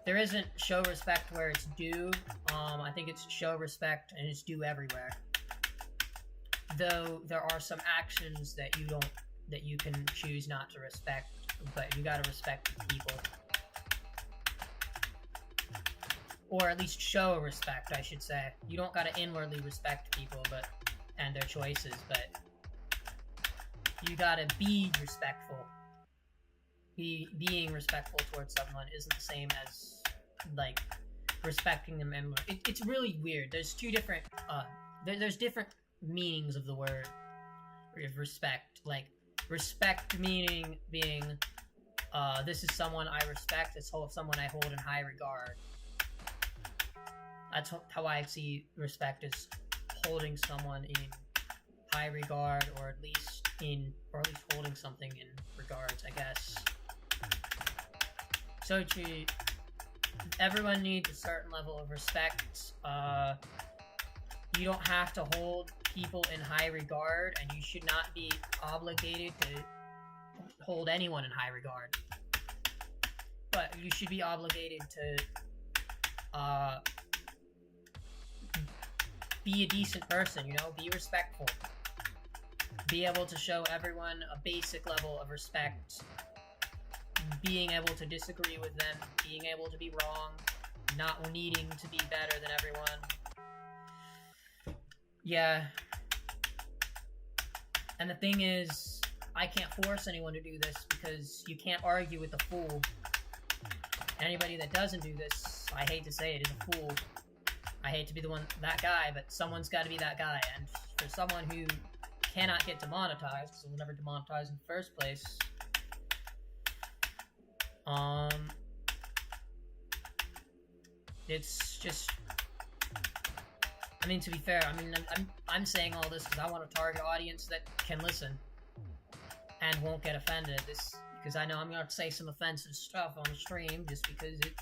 there isn't show respect where it's due. I think it's show respect and it's due everywhere. Though there are some actions that you can choose not to respect, but you gotta respect the people. Or at least show respect, I should say. You don't gotta inwardly respect people and their choices, but you gotta be respectful. Being respectful towards someone isn't the same as, like, respecting them. And it's really weird. There's two different, there's different meanings of the word respect. Like, respect meaning being, this is someone I respect, it's someone I hold in high regard. That's how I see respect, is holding someone in high regard, or at least holding something in regards, I guess. So everyone needs a certain level of respect. You don't have to hold people in high regard, and you should not be obligated to hold anyone in high regard. But you should be obligated to be a decent person, you know? Be respectful. Be able to show everyone a basic level of respect. Being able to disagree with them. Being able to be wrong. Not needing to be better than everyone. Yeah. And the thing is, I can't force anyone to do this because you can't argue with a fool. Anybody that doesn't do this, I hate to say it, is a fool. I hate to be that guy, but someone's got to be that guy. And for someone who cannot get demonetized, because we'll never demonetize in the first place, it's just, I mean, to be fair, I mean, I'm saying all this because I want a target audience that can listen and won't get offended. Because I know I'm going to say some offensive stuff on the stream just because it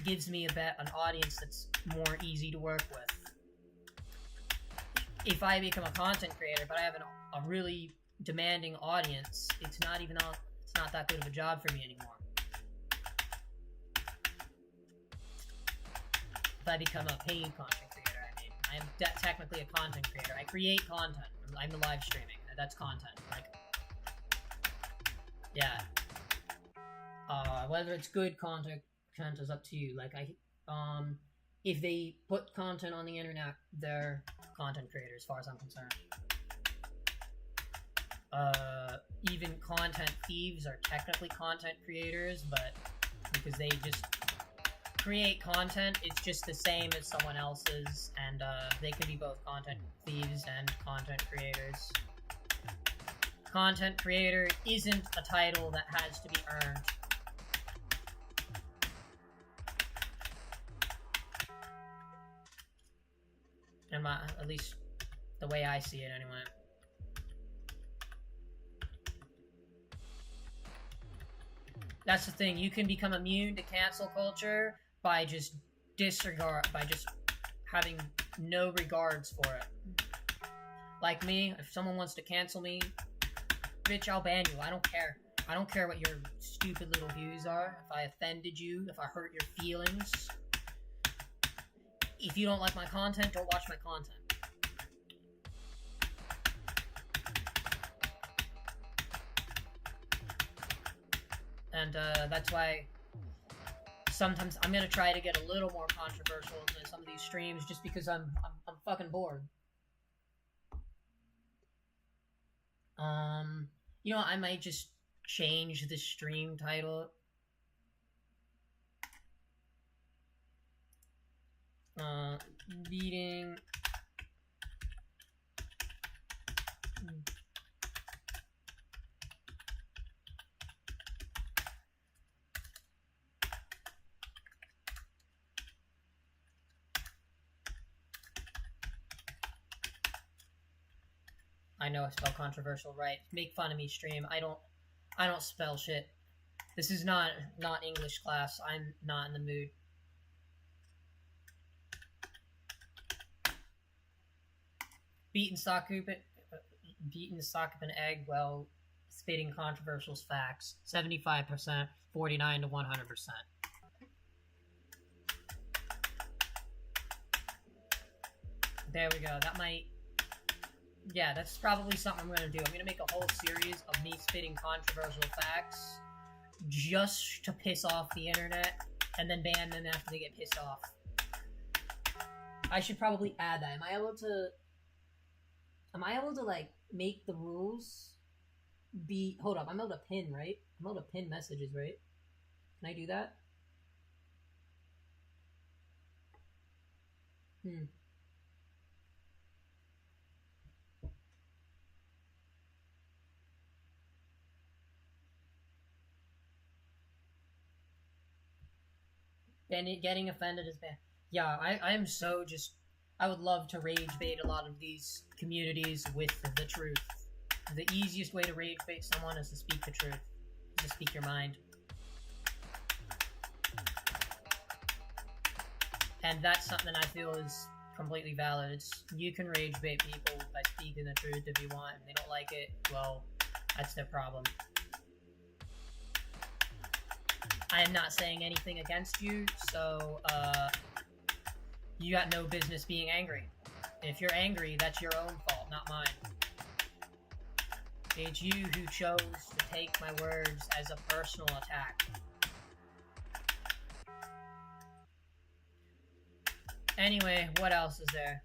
gives me an audience that's more easy to work with. If I become a content creator, but I have a really demanding audience, it's not that good of a job for me anymore. If I become a paid content creator, I am technically a content creator. I create content. I'm the live streaming. That's content. Like, yeah. Whether it's good content is up to you. Like, if they put content on the internet, they're content creators, as far as I'm concerned. Even content thieves are technically content creators, but because they just create content, it's just the same as someone else's, and they can be both content thieves and content creators. Content creator isn't a title that has to be earned. And at least the way I see it, anyway. That's the thing. You can become immune to cancel culture by just having no regards for it. Like me, if someone wants to cancel me, bitch, I'll ban you. I don't care. I don't care what your stupid little views are. If I offended you, if I hurt your feelings. If you don't like my content, don't watch my content. And that's why sometimes I'm gonna try to get a little more controversial in some of these streams, just because I'm fucking bored. You know, I might just change the stream title. Beating I know I spell controversial right. Make fun of me, stream. I don't spell shit. This is not English class. I'm not in the mood. Beating Sakupen Egg while spitting controversial facts. 75%, 49 to 100%. There we go. That might... Yeah, that's probably something I'm going to do. I'm going to make a whole series of me spitting controversial facts just to piss off the internet and then ban them after they get pissed off. I should probably add that. Am I able to, like, make the rules be... Hold up, I'm able to pin, right? I'm able to pin messages, right? Can I do that? Getting offended is bad. Yeah, I am so just... I would love to rage bait a lot of these communities with the truth. The easiest way to rage bait someone is to speak the truth. To speak your mind. And that's something I feel is completely valid. You can rage bait people by speaking the truth if you want. If they don't like it, well, that's their problem. I am not saying anything against you, so, you got no business being angry. If you're angry, that's your own fault, not mine. It's you who chose to take my words as a personal attack. Anyway, what else is there?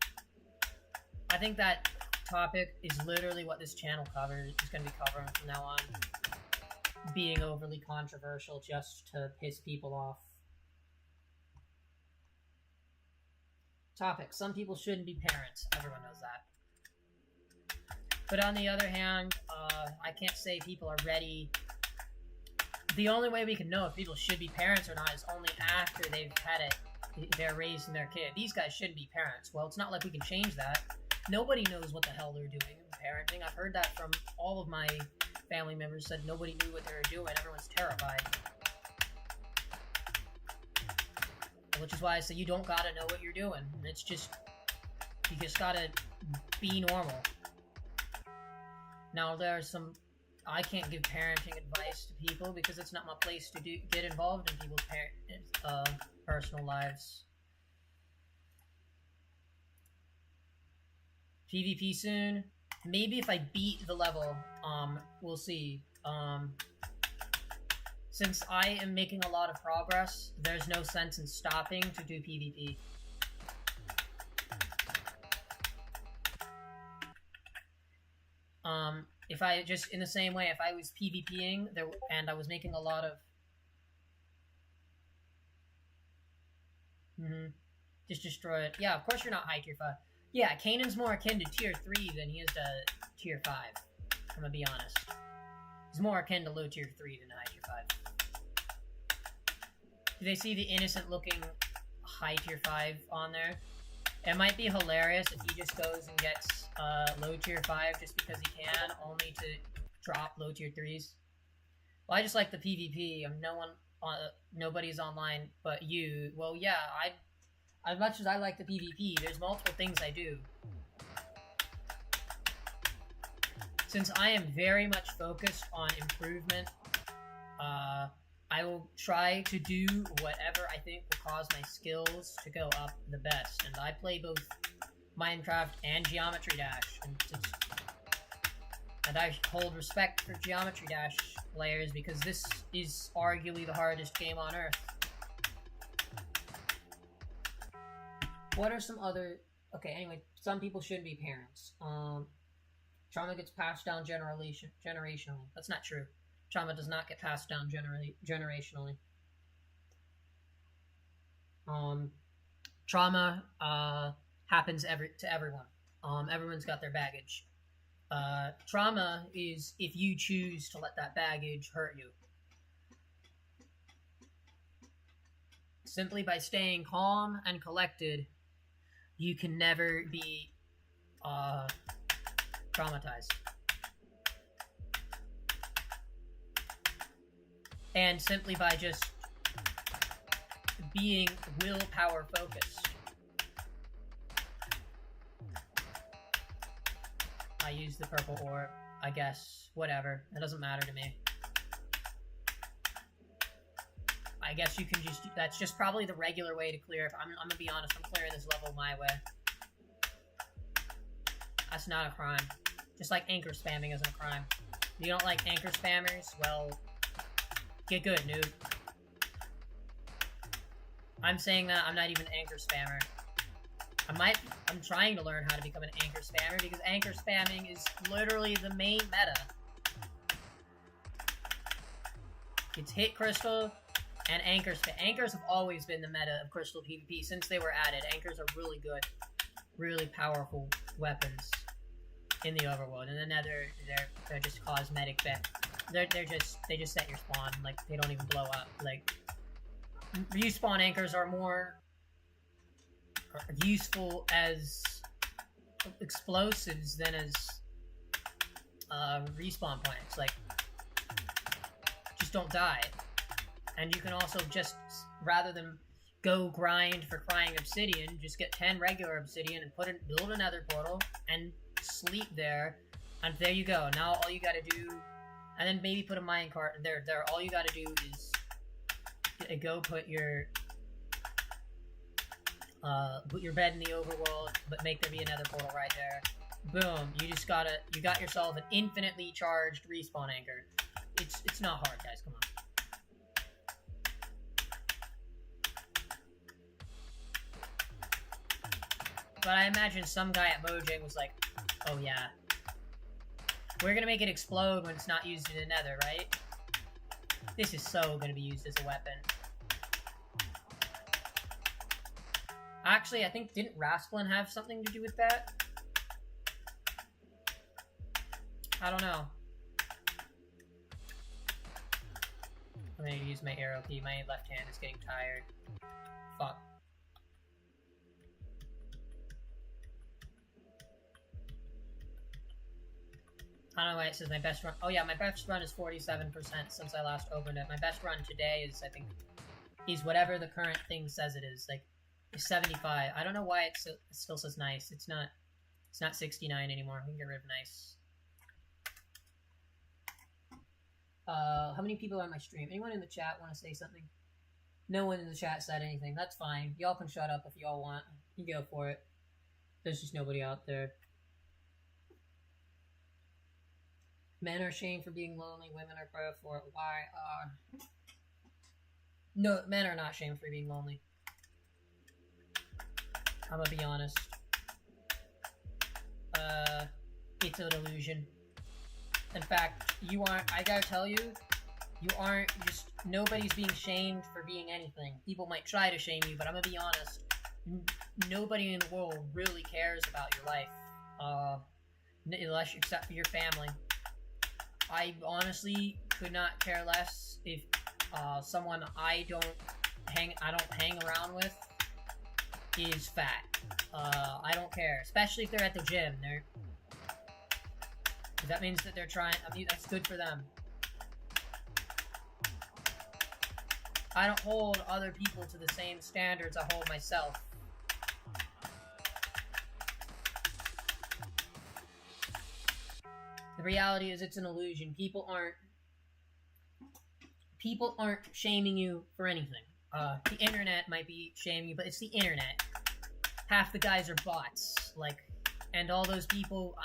I think that topic is literally what this channel covers. It's going to be covering from now on. Being overly controversial just to piss people off. Topic. Some people shouldn't be parents. Everyone knows that. But on the other hand, I can't say people are ready. The only way we can know if people should be parents or not is only after they've had it. They're raising their kid. These guys shouldn't be parents. Well, it's not like we can change that. Nobody knows what the hell they're doing in parenting. I've heard that from all of my family members. Said nobody knew what they were doing. Everyone's terrified. Which is why I say you don't gotta know what you're doing. It's just, you just gotta be normal. Now there are some, I can't give parenting advice to people because it's not my place to get involved in people's personal lives. PvP soon. Maybe if I beat the level, we'll see. Since I am making a lot of progress, there's no sense in stopping to do PvP. If I just, in the same way, if I was PvPing there and I was making a lot of just destroy it. Yeah, of course you're not high tier 5. Yeah, Kanan's more akin to tier 3 than he is to tier 5. I'm gonna be honest. He's more akin to low tier 3 than high tier 5. Do they see the innocent looking high tier 5 on there? It might be hilarious if he just goes and gets low tier 5 just because he can, only to drop low tier 3s. Well, I just like the PvP. Nobody's online but you. Well, yeah, as much as I like the PvP, there's multiple things I do. Since I am very much focused on improvement, I will try to do whatever I think will cause my skills to go up the best. And I play both Minecraft and Geometry Dash. And I hold respect for Geometry Dash players because this is arguably the hardest game on Earth. What are some other... Okay, anyway, some people shouldn't be parents. Trauma gets passed down generationally. That's not true. Trauma does not get passed down generationally. Trauma happens to everyone. Everyone's got their baggage. Trauma is if you choose to let that baggage hurt you. Simply by staying calm and collected, you can never be traumatized. And simply by just being willpower focused. I use the purple orb, I guess. Whatever. It doesn't matter to me. I guess you can just... That's just probably the regular way to clear it. I'm gonna be honest, I'm clearing this level my way. That's not a crime. Just like anchor spamming isn't a crime. If you don't like anchor spammers, well... Get good, noob. I'm saying that, I'm not even an anchor spammer. I'm trying to learn how to become an anchor spammer because anchor spamming is literally the main meta. It's hit crystal and anchor spam. Anchors have always been the meta of crystal PvP since they were added. Anchors are really good, really powerful weapons in the overworld. And the nether, they're just cosmetic. They just set your spawn, like, they don't even blow up. Like, respawn anchors are more useful as explosives than as respawn points. Like, just don't die. And you can also just, rather than go grind for crying obsidian, just get 10 regular obsidian and build a nether portal and sleep there. And there you go. Now all you gotta do... And then maybe put a minecart in there. All you gotta do is go put your bed in the overworld, but make there be another portal right there. Boom, you got yourself an infinitely charged respawn anchor. It's not hard, guys, come on. But I imagine some guy at Mojang was like, oh yeah, we're gonna make it explode when it's not used in the nether, right? This is so gonna be used as a weapon. Actually, I think, didn't Rasplin have something to do with that? I don't know. I'm gonna use my arrow key. My left hand is getting tired. Fuck. I don't know why it says my best run. Oh yeah, my best run is 47% since I last opened it. My best run today is, I think, is whatever the current thing says it is. Like, 75. I don't know why it still says nice. It's not 69 anymore. We can get rid of nice. How many people are on my stream? Anyone in the chat want to say something? No one in the chat said anything. That's fine. Y'all can shut up if y'all want. You go for it. There's just nobody out there. Men are shamed for being lonely. Women are proud for it. Why? No, men are not shamed for being lonely. I'm gonna be honest. It's an illusion. In fact, you aren't, I gotta tell you, you aren't just, nobody's being shamed for being anything. People might try to shame you, but I'm gonna be honest. Nobody in the world really cares about your life. Unless, except for your family. I honestly could not care less if, someone I don't hang around with is fat. I don't care, especially if they're at the gym. That means that they're trying. I mean, that's good for them. I don't hold other people to the same standards I hold myself. The reality is, it's an illusion. People aren't shaming you for anything. The internet might be shaming you, but it's the internet. Half the guys are bots, like, and all those people,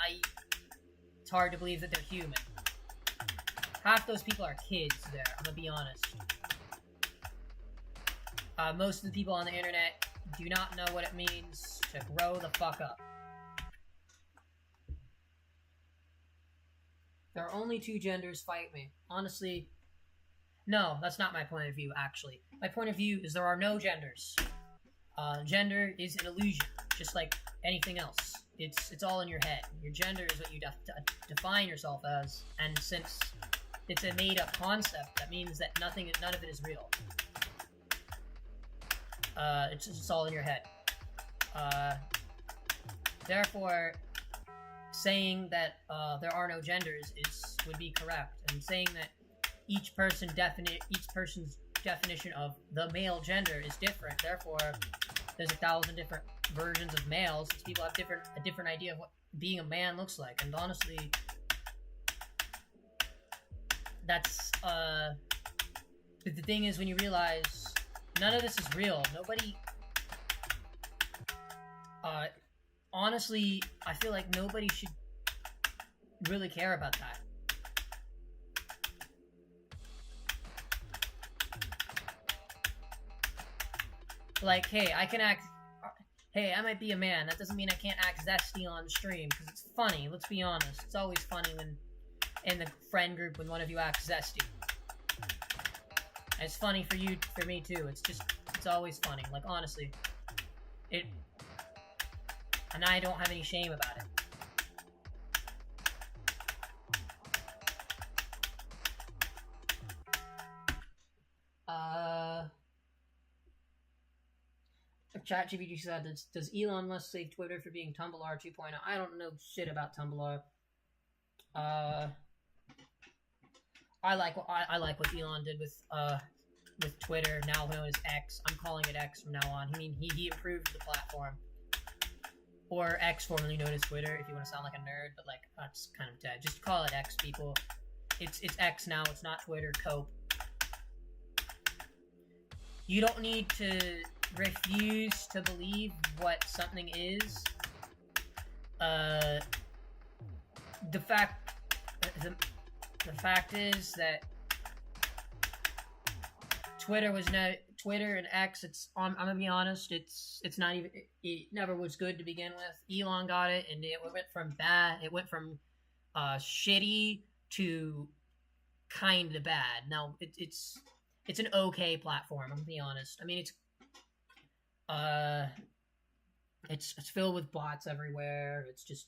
it's hard to believe that they're human. Half those people are kids there, I'm gonna be honest. Most of the people on the internet do not know what it means to grow the fuck up. There are only two genders, fight me. Honestly, no, that's not my point of view, actually. My point of view is there are no genders. Gender is an illusion, just like anything else. It's all in your head. Your gender is what you define yourself as, and since it's a made-up concept, that means that none of it is real. It's all in your head. Therefore, saying that there are no genders would be correct, and saying that each person's definition of the male gender is different. Therefore, there's 1,000 different versions of males. People have a different idea of what being a man looks like, and honestly, that's but the thing is, when you realize none of this is real, nobody. Honestly, I feel like nobody should really care about that. Like, hey, hey, I might be a man. That doesn't mean I can't act zesty on stream, because it's funny. Let's be honest. It's always funny when, in the friend group, when one of you acts zesty. And it's funny for me too. It's always funny. Like, honestly. And I don't have any shame about it. ChatGPT said, does Elon Musk save Twitter for being Tumblr 2.0? I don't know shit about Tumblr. I like what Elon did with Twitter, now known as X. I'm calling it X from now on. I mean, he improved the platform. Or X, formerly known as Twitter, if you want to sound like a nerd, but like, that's kind of dead. Just call it X, people. It's X now, it's not Twitter, cope. you don't need to refuse to believe what something is. The fact is that Twitter and X. I'm gonna be honest. It's not even. It never was good to begin with. Elon got it, and it went from bad. It went from shitty to kind of bad. Now it's an okay platform. I'm gonna be honest. I mean, it's filled with bots everywhere. It's just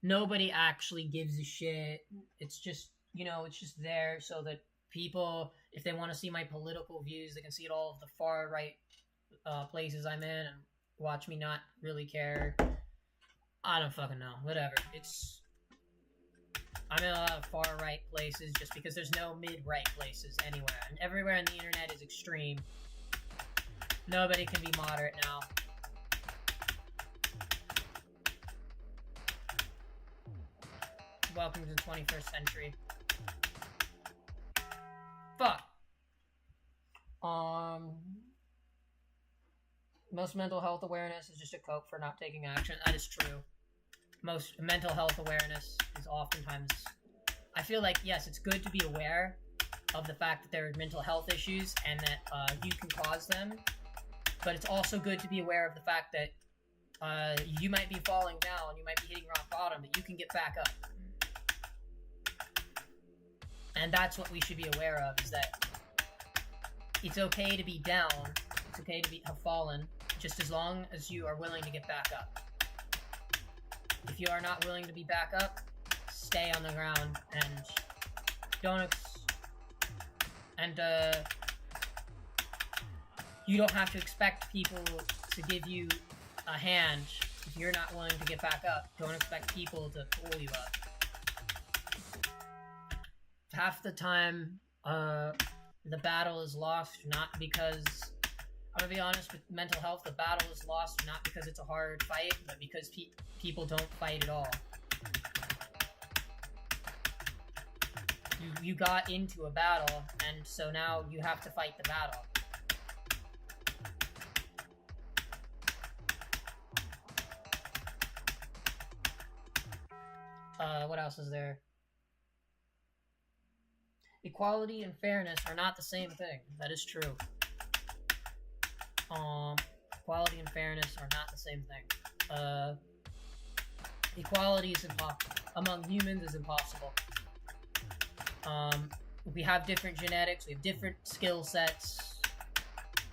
nobody actually gives a shit. It's just it's just there so that people, if they want to see my political views, they can see it all of the far right places I'm in and watch me not really care. I don't fucking know. Whatever. I'm in a lot of far right places just because there's no mid-right places anywhere. And everywhere on the internet is extreme. Nobody can be moderate now. Welcome to the 21st century. Fuck. Most mental health awareness is just a cope for not taking action. That is true. Most mental health awareness is oftentimes... I feel like, yes, it's good to be aware of the fact that there are mental health issues and that you can cause them, but it's also good to be aware of the fact that you might be falling down, you might be hitting rock bottom, but you can get back up. And that's what we should be aware of, is that it's okay to be down, it's okay to have fallen, just as long as you are willing to get back up. If you are not willing to be back up, stay on the ground and you don't have to expect people to give you a hand if you're not willing to get back up. Don't expect people to pull you up. Half the time, the battle is lost not because... I'm gonna be honest with mental health, the battle is lost not because it's a hard fight, but because people don't fight at all. You got into a battle, and so now you have to fight the battle. What else is there? Equality and fairness are not the same thing. That is true. Equality and fairness are not the same thing. Equality is among humans is impossible. We have different genetics, we have different skill sets.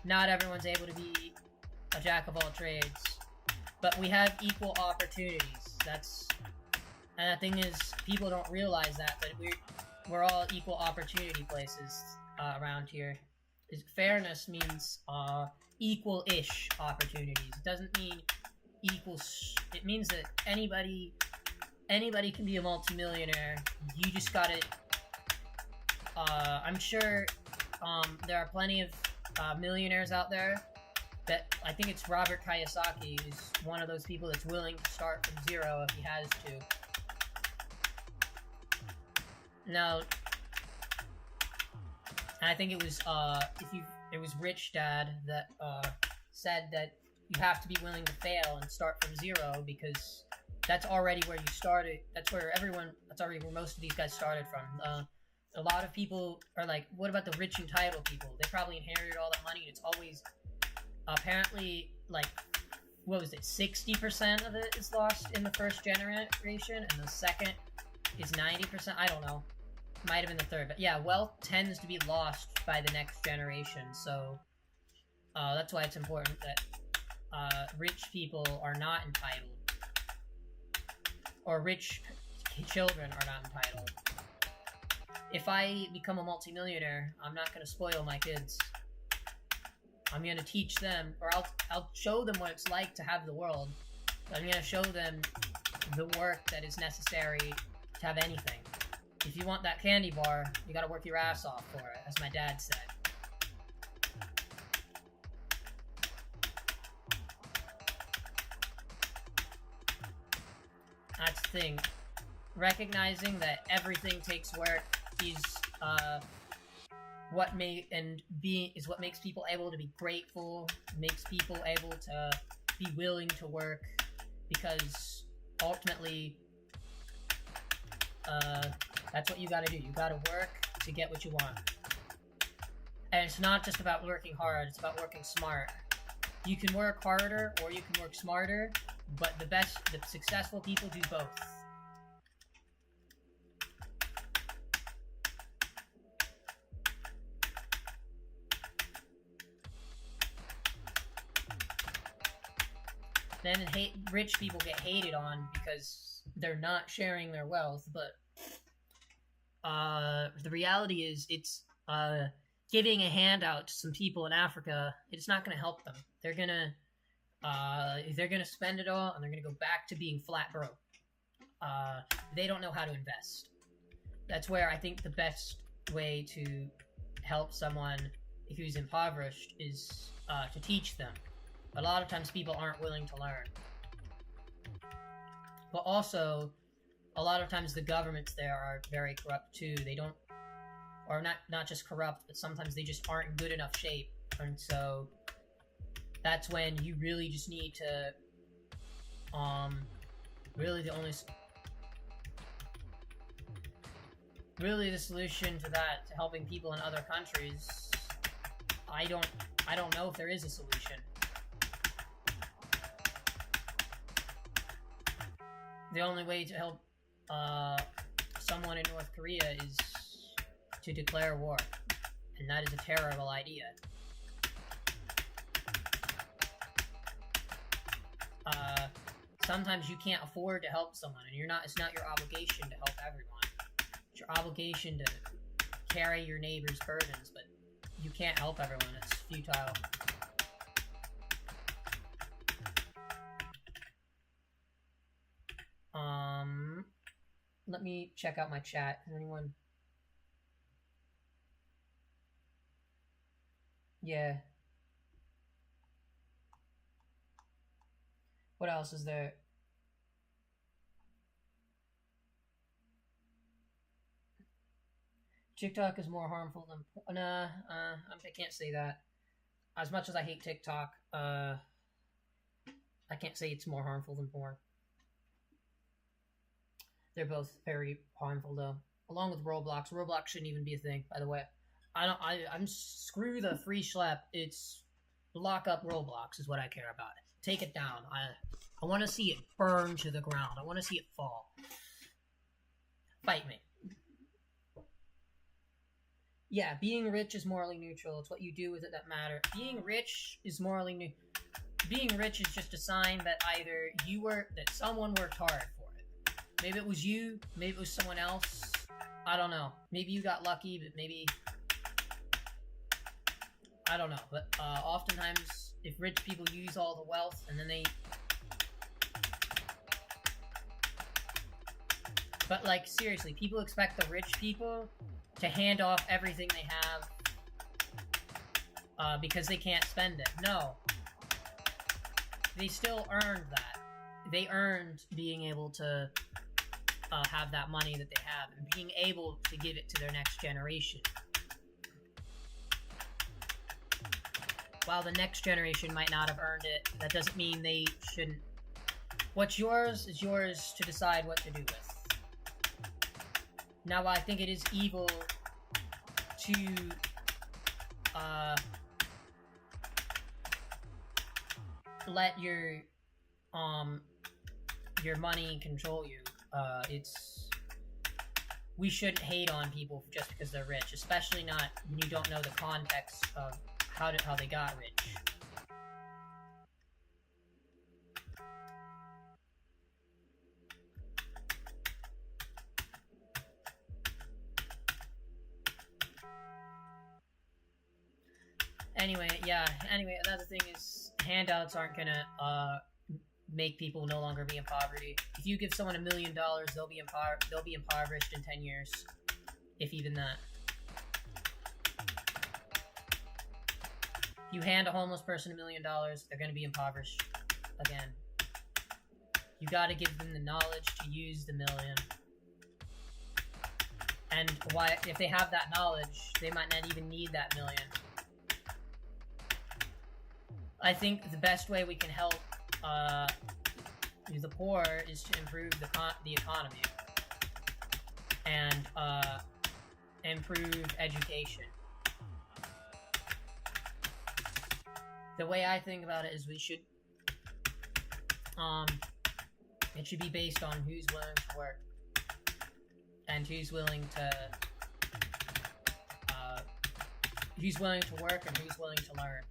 Not everyone's able to be a jack of all trades, but we have equal opportunities. And the thing is, people don't realize that, but we're all equal opportunity places around here. Fairness means equal-ish opportunities. It doesn't mean equal. It means that anybody can be a multimillionaire. You just gotta. I'm sure there are plenty of millionaires out there that I think it's Robert Kiyosaki who's one of those people that's willing to start from zero if he has to. Now, I think it was it was Rich Dad that said that you have to be willing to fail and start from zero because that's already where you started. That's already where most of these guys started from. A lot of people are like, what about the rich entitled people? They probably inherited all that money, and it's always apparently like, what was it, 60% of it is lost in the first generation, and the second is 90%. I don't know. Might have been the third, but yeah, wealth tends to be lost by the next generation, so that's why it's important that rich people are not entitled, or rich children are not entitled. If I become a multimillionaire, I'm not going to spoil my kids. I'm going to teach them, or I'll show them what it's like to have the world. I'm going to show them the work that is necessary to have anything. If you want that candy bar, you gotta work your ass off for it, as my dad said. That's the thing. Recognizing that everything takes work is what makes people able to be grateful, makes people able to be willing to work, because ultimately, that's what you gotta do. You gotta work to get what you want. And it's not just about working hard, it's about working smart. You can work harder or you can work smarter, but the successful people do both. Then rich people get hated on because they're not sharing their wealth, but the reality is it's giving a handout to some people in Africa, it's not going to help them. They're gonna spend it all, and they're gonna go back to being flat broke. They don't know how to invest. That's where I think the best way to help someone who's impoverished is to teach them. A lot of times people aren't willing to learn. But also, a lot of times the governments there are very corrupt too. They don't, or not just corrupt, but sometimes they just aren't in good enough shape. And so that's when you really just need to, really the solution to that, to helping people in other countries, I don't know if there is a solution. The only way to help someone in North Korea is to declare war, and that is a terrible idea. Sometimes you can't afford to help someone, and it's not your obligation to help everyone. It's your obligation to carry your neighbor's burdens, but you can't help everyone. It's futile. Let me check out my chat. Is anyone? Yeah. What else is there? TikTok is more harmful than... Nah, I can't say that. As much as I hate TikTok, I can't say it's more harmful than porn. They're both very harmful, though. Along with Roblox. Roblox shouldn't even be a thing, by the way. I'm screw the free schlep. It's lock up Roblox is what I care about. Take it down. I want to see it burn to the ground. I want to see it fall. Fight me. Yeah, being rich is morally neutral. It's what you do with it that matters. Being rich is morally neutral. Being rich is just a sign that either that someone worked hard for it. Maybe it was you, maybe it was someone else. I don't know. Maybe you got lucky, but maybe... I don't know. But oftentimes, if rich people use all the wealth and then they... But, like, seriously, people expect the rich people to hand off everything they have because they can't spend it. No. They still earned that. They earned being able to have that money that they have and being able to give it to their next generation. While the next generation might not have earned it, that doesn't mean they shouldn't. What's yours is yours to decide what to do with. Now, I think it is evil to let your money control you. We shouldn't hate on people just because they're rich, especially not when you don't know the context of how they got rich. Anyway, another thing is handouts aren't gonna make people no longer be in poverty. If you give someone $1 million, they'll be impoverished in 10 years, if even that. You hand a homeless person $1 million, they're gonna be impoverished again. You gotta give them the knowledge to use the million. And if they have that knowledge, they might not even need that million. I think the best way we can help the poor is to improve the economy and improve education. The way I think about it is we should it should be based on who's willing to work and who's willing to work and who's willing to learn.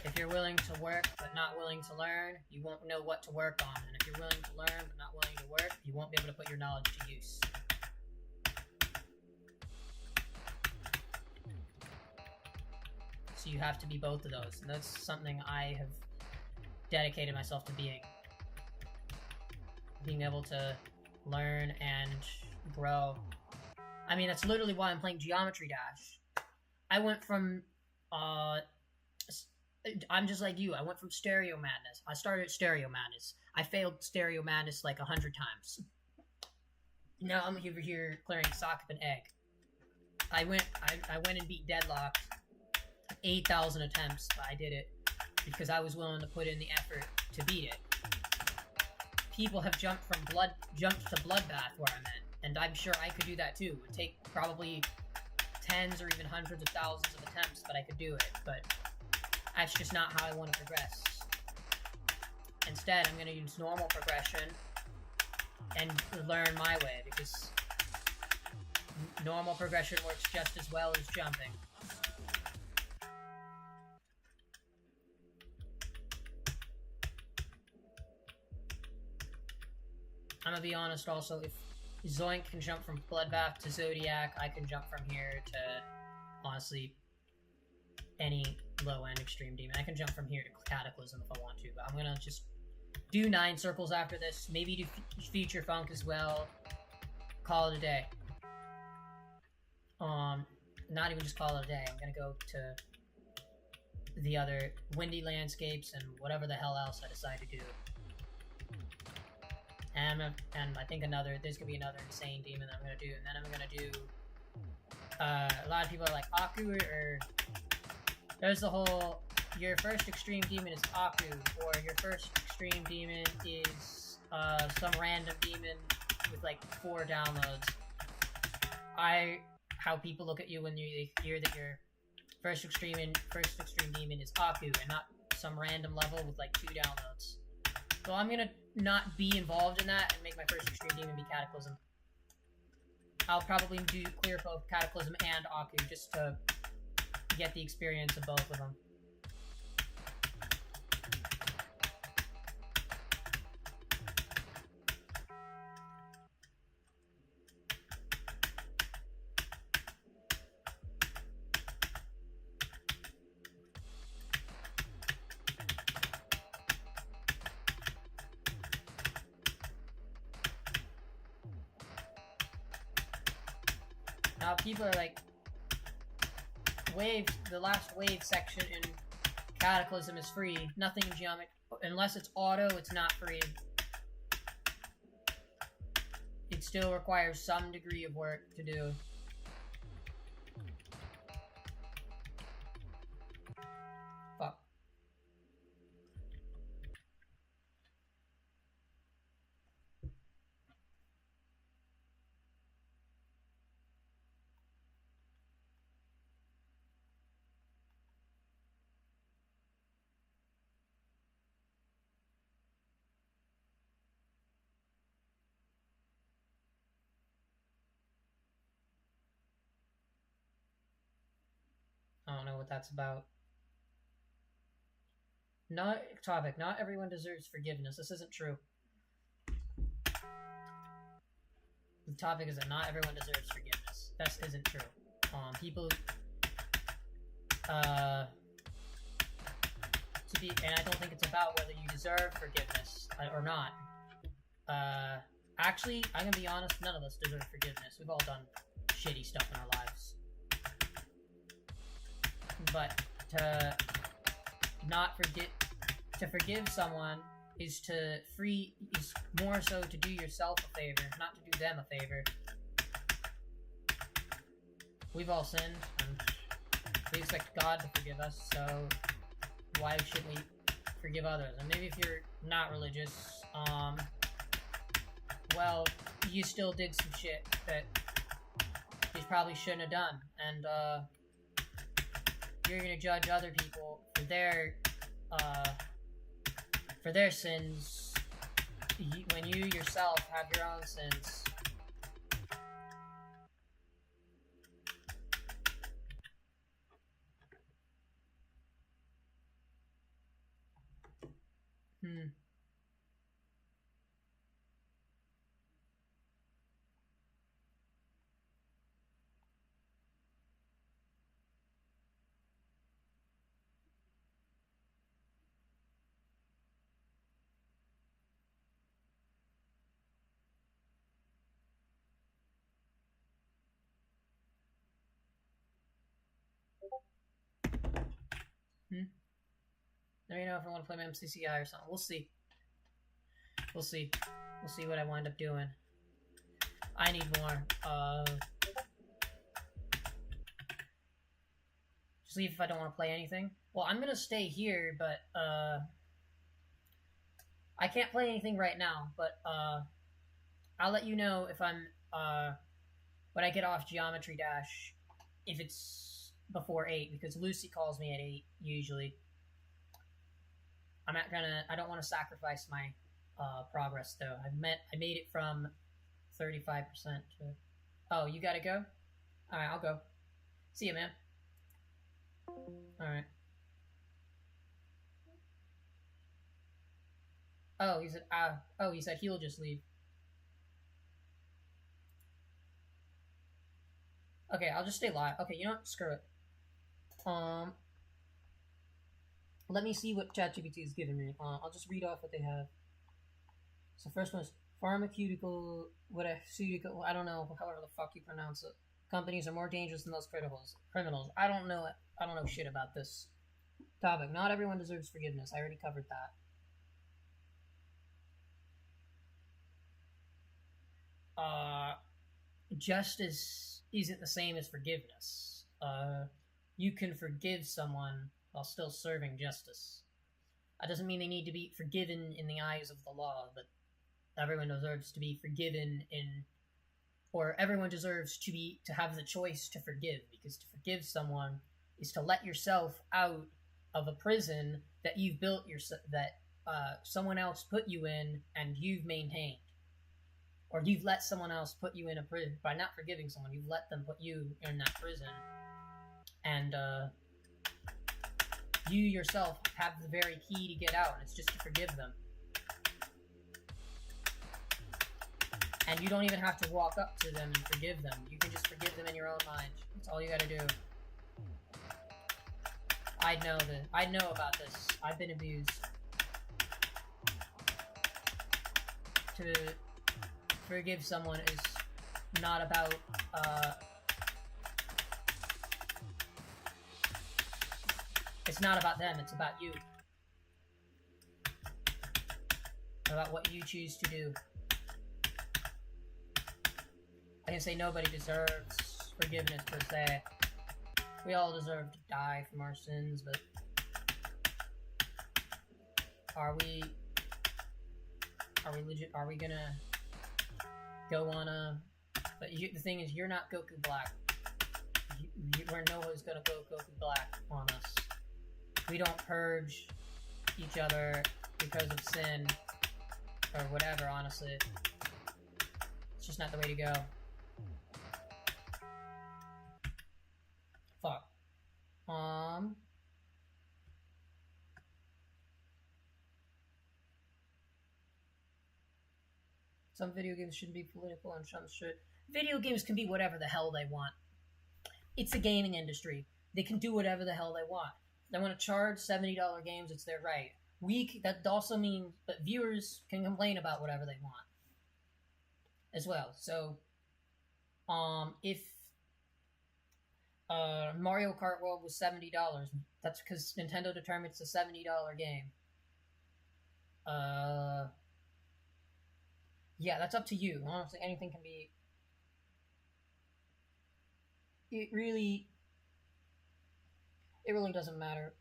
If you're willing to work but not willing to learn, you won't know what to work on. And if you're willing to learn but not willing to work, you won't be able to put your knowledge to use. So you have to be both of those. And that's something I have dedicated myself to being. Being able to learn and grow. I mean, that's literally why I'm playing Geometry Dash. I went from, I'm just like you. I went from Stereo Madness. I started Stereo Madness. I failed Stereo Madness like 100 times. Now I'm over here clearing Sakupen Egg. I went and beat Deadlocked 8,000 attempts, but I did it because I was willing to put in the effort to beat it. People have jumped to Bloodbath where I'm at, and I'm sure I could do that too. It would take probably tens or even hundreds of thousands of attempts, but I could do it. But that's just not how I want to progress. Instead, I'm going to use normal progression and learn my way, because normal progression works just as well as jumping. I'm gonna be honest also, if Zoink can jump from Bloodbath to Zodiac, I can jump from here to, honestly, any low-end Extreme Demon. I can jump from here to Cataclysm if I want to, but I'm gonna just do 9 circles after this, maybe do Future Funk as well, call it a day. Not even just call it a day, I'm gonna go to the other Windy Landscapes and whatever the hell else I decide to do. And I think there's gonna be another insane demon that I'm gonna do, and then I'm gonna do, a lot of people are like, Aku, or there's the whole, your first extreme demon is Aku, or your first extreme demon is, some random demon with like 4 downloads. How people look at you when they hear that your first extreme demon is Aku, and not some random level with like 2 downloads. So I'm gonna not be involved in that and make my first extreme demon be Cataclysm. I'll probably do clear both Cataclysm and Aku just to get the experience of both of them. Now people are like, the last wave section in Cataclysm is free. Nothing in Geometry, unless it's auto, it's not free. It still requires some degree of work to do. Fuck. I don't know what that's about. Not everyone deserves forgiveness. This isn't true. The topic is that not everyone deserves forgiveness. This isn't true. People, and I don't think it's about whether you deserve forgiveness or not. Actually, I'm gonna be honest, none of us deserve forgiveness. We've all done shitty stuff in our lives. But to forgive someone is more so to do yourself a favor, not to do them a favor. We've all sinned, and we expect God to forgive us, so why shouldn't we forgive others? And maybe if you're not religious, well, you still did some shit that you probably shouldn't have done, and you're gonna judge other people for their sins when you yourself have your own sins. Let me know if I want to play my MCCI or something. We'll see. We'll see what I wind up doing. I need more. Just leave if I don't want to play anything. Well, I'm gonna stay here, but I can't play anything right now. But I'll let you know if I'm when I get off Geometry Dash, if it's before 8, because Lucy calls me at 8 usually. I don't want to sacrifice my progress though. I made it from 35% to. Oh, you gotta go? Alright, I'll go. See ya, man. Alright. Oh, he said he'll just leave. Okay, I'll just stay live. Okay, you know what? Screw it. Let me see what ChatGPT is giving me. I'll just read off what they have. So first one is pharmaceutical, I don't know, however the fuck you pronounce it. Companies are more dangerous than those criminals. I don't know shit about this topic. Not everyone deserves forgiveness. I already covered that. Justice isn't the same as forgiveness. You can forgive someone while still serving justice. That doesn't mean they need to be forgiven in the eyes of the law, but everyone deserves to be forgiven or everyone deserves to have the choice to forgive, because to forgive someone is to let yourself out of a prison that you've built that someone else put you in and you've maintained. Or you've let someone else put you in a prison. By not forgiving someone, you've let them put you in that prison. And you yourself have the very key to get out, and it's just to forgive them. And you don't even have to walk up to them and forgive them. You can just forgive them in your own mind. That's all you gotta do. I know about this. I've been abused. To forgive someone is not about, it's not about them, it's about you. About what you choose to do. I can say nobody deserves forgiveness per se. We all deserve to die from our sins, but are we gonna go on a... But the thing is, you're not Goku Black. No one's gonna go Goku Black on us. We don't purge each other because of sin or whatever, honestly. It's just not the way to go. Fuck. Some video games shouldn't be political and some should. Video games can be whatever the hell they want. It's a gaming industry. They can do whatever the hell they want. They want to charge $70 games, it's their right. That also means that viewers can complain about whatever they want as well. So, if Mario Kart World was $70, that's because Nintendo determined it's a $70 game. Yeah, that's up to you. Honestly, anything can be. It really doesn't matter.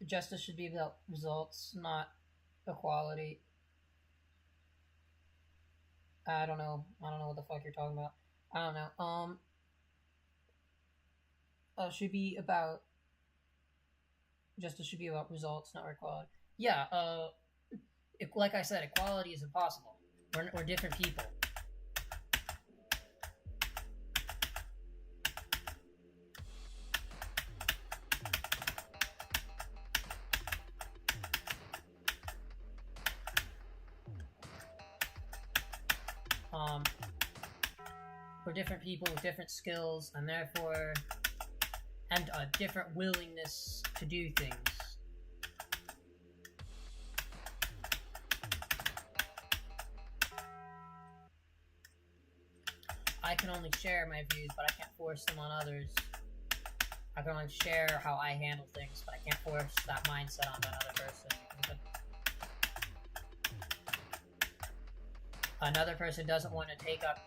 Justice should be about results, not equality. I don't know. I don't know what the fuck you're talking about. I don't know. Should be about justice should be about results, not equality. Yeah. Like I said, equality is impossible. We're different people. We're different people with different skills, and therefore, and a different willingness to do things. I can only share my views, but I can't force them on others. I can only share how I handle things, but I can't force that mindset on another person. Another person doesn't want to take up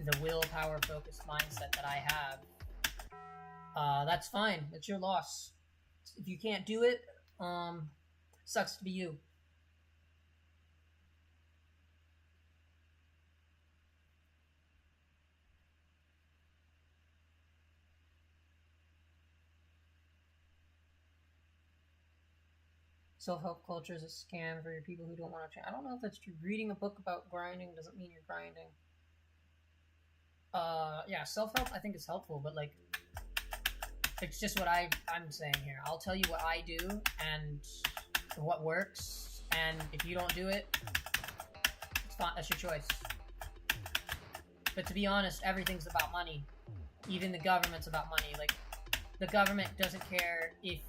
the willpower focused mindset that I have. That's fine. It's your loss. If you can't do it, sucks to be you. Self-help culture is a scam for your people who don't want to change. I don't know if that's true. Reading a book about grinding doesn't mean you're grinding. Yeah, self-help I think is helpful, but like, it's just what I'm saying here. I'll tell you what I do and what works, and if you don't do it, it's fine. That's your choice. But to be honest, everything's about money. Even the government's about money. Like, the government doesn't care if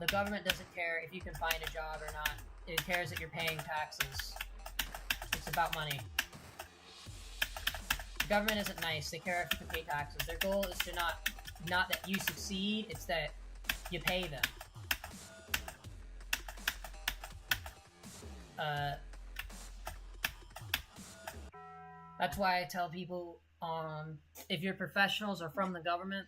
the government doesn't care if you can find a job or not. It cares that you're paying taxes. It's about money. The government isn't nice. They care if you can pay taxes. Their goal is to not that you succeed, it's that you pay them. That's why I tell people, if your professionals are from the government,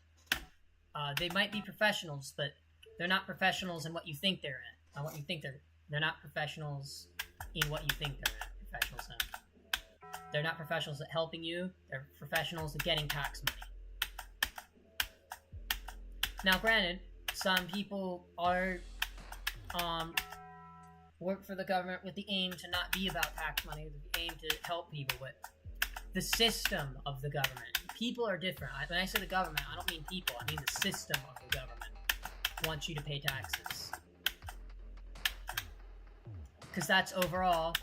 they might be professionals, but they're not professionals in what you think they're in. What you think they're not professionals in what you think they're professionals in. They're not professionals at helping you. They're professionals at getting tax money. Now, granted, some people are work for the government with the aim to not be about tax money, with the aim to help people, but the system of the government. People are different. When I say the government, I don't mean people. I mean the system of the government wants you to pay taxes. Because that's overall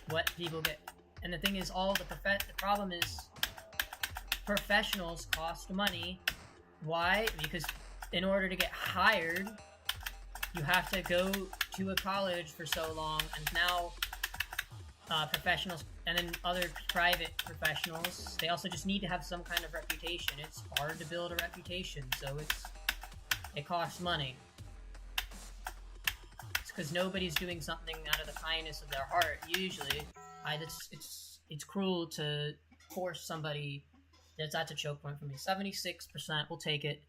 what people get. And the thing is, the problem is professionals cost money. Why? Because in order to get hired, you have to go to a college for so long, and now professionals and then other private professionals, they also just need to have some kind of reputation. It's hard to build a reputation, so it costs money. It's because nobody's doing something out of the kindness of their heart. Usually, it's cruel to force somebody. That's a choke point for me. 76% will take it.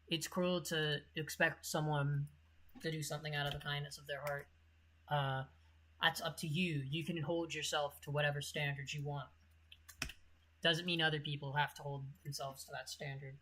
It's cruel to expect someone to do something out of the kindness of their heart. That's up to you. You can hold yourself to whatever standards you want. Doesn't mean other people have to hold themselves to that standard.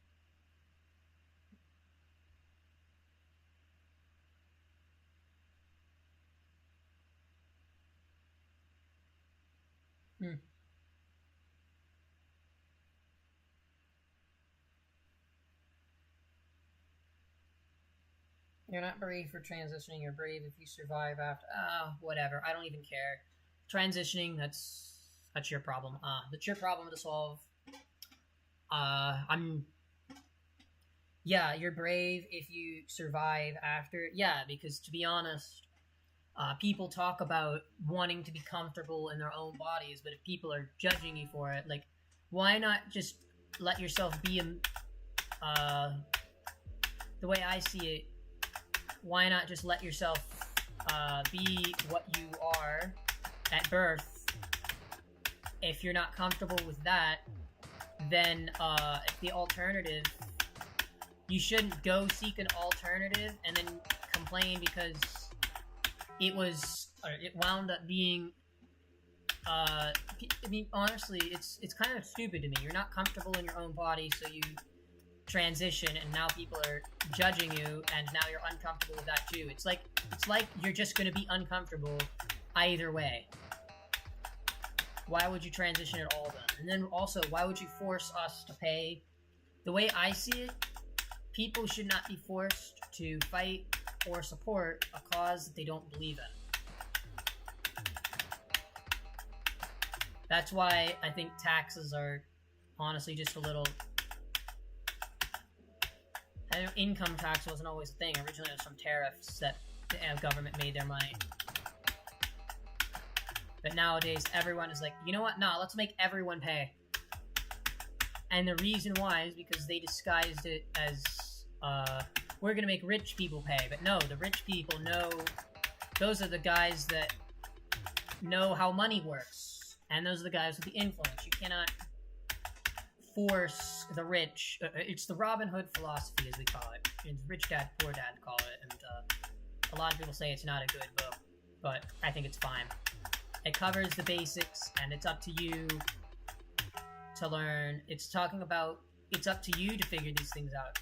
You're not brave for transitioning. You're brave if you survive after. Whatever. I don't even care. Transitioning, that's your problem. That's your problem to solve. Yeah, you're brave if you survive after. Yeah, because to be honest, people talk about wanting to be comfortable in their own bodies, but if people are judging you for it, like, why not just let yourself be the way I see it, why not just let yourself be what you are at birth? If you're not comfortable with that, then the alternative, you shouldn't go seek an alternative and then complain because it wound up being, I mean, honestly, it's kind of stupid to me. You're not comfortable in your own body, so you transition, and now people are judging you, and now you're uncomfortable with that too. It's like you're just going to be uncomfortable either way. Why would you transition at all then? And then also, why would you force us to pay? The way I see it, people should not be forced to fight or support a cause that they don't believe in. That's why I think taxes are honestly just a little... I know income tax wasn't always a thing. Originally it was from tariffs that the government made their money. But nowadays, everyone is like, you know what? No, let's make everyone pay. And the reason why is because they disguised it as, we're going to make rich people pay. But no, the rich people know, those are the guys that know how money works. And those are the guys with the influence. You cannot force the rich. It's the Robin Hood philosophy, as we call it. It's Rich Dad, Poor Dad call it. And a lot of people say it's not a good book. But I think it's fine. It covers the basics, and it's up to you to learn. It's talking about, it's up to you to figure these things out.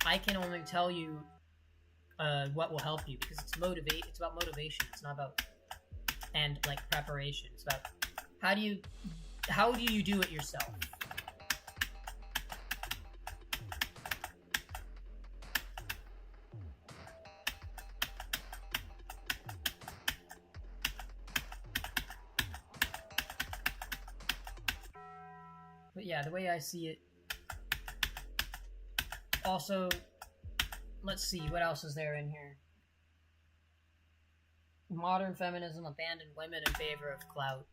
I can only tell you what will help you, because it's about motivation. It's not about, and like preparation. It's about how do you do it yourself? But yeah, the way I see it. Also, let's see, what else is there in here? Modern feminism abandoned women in favor of clout.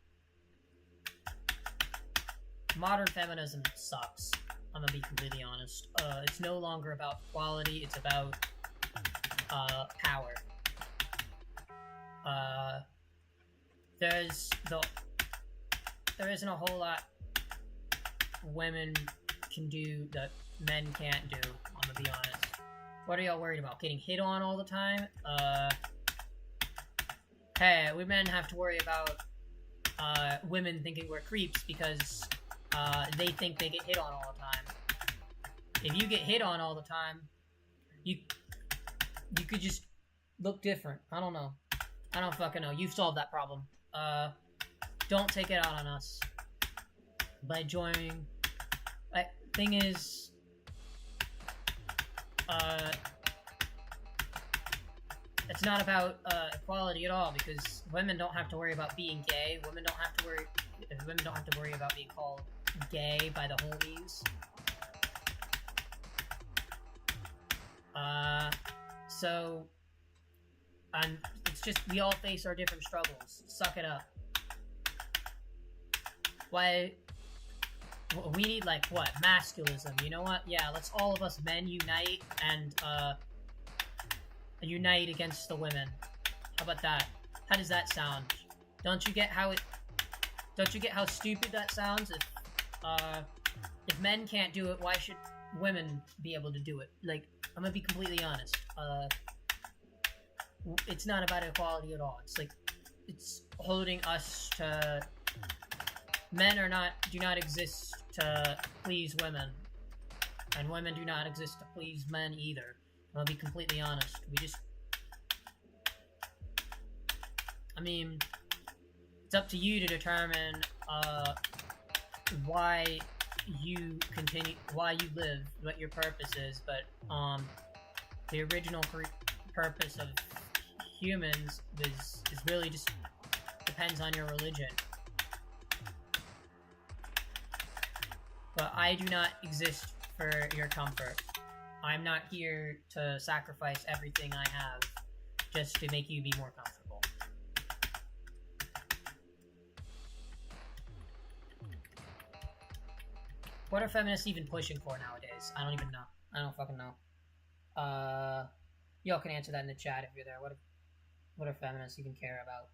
Modern feminism sucks. I'm gonna be completely honest. It's no longer about equality, it's about power. There isn't a whole lot women can do that men can't do, I'm gonna be honest. What are y'all worried about? Getting hit on all the time? Hey, we men have to worry about women thinking we're creeps because they think they get hit on all the time. If you get hit on all the time, you could just look different. I don't know. I don't fucking know. You've solved that problem. Don't take it out on us by joining. Thing is, it's not about equality at all, because women don't have to worry about being gay. Women don't have to worry about being called gay by the homies. So, it's just, we all face our different struggles. Suck it up. Why? We need, like, what? Masculism. You know what? Yeah, let's all of us men unite and, unite against the women. How about that? How does that sound? Don't you get how stupid that sounds? If men can't do it, why should women be able to do it? Like, I'm gonna be completely honest. It's not about equality at all. It's like, it's holding us to... Men do not exist to please women. And women do not exist to please men either. I'll be completely honest. I mean, it's up to you to determine, why you live, what your purpose is, but, the original purpose of humans is really just depends on your religion. But I do not exist for your comfort. I'm not here to sacrifice everything I have just to make you be more comfortable. What are feminists even pushing for nowadays? I don't even know. I don't fucking know. Y'all can answer that in the chat if you're there. What are feminists even care about?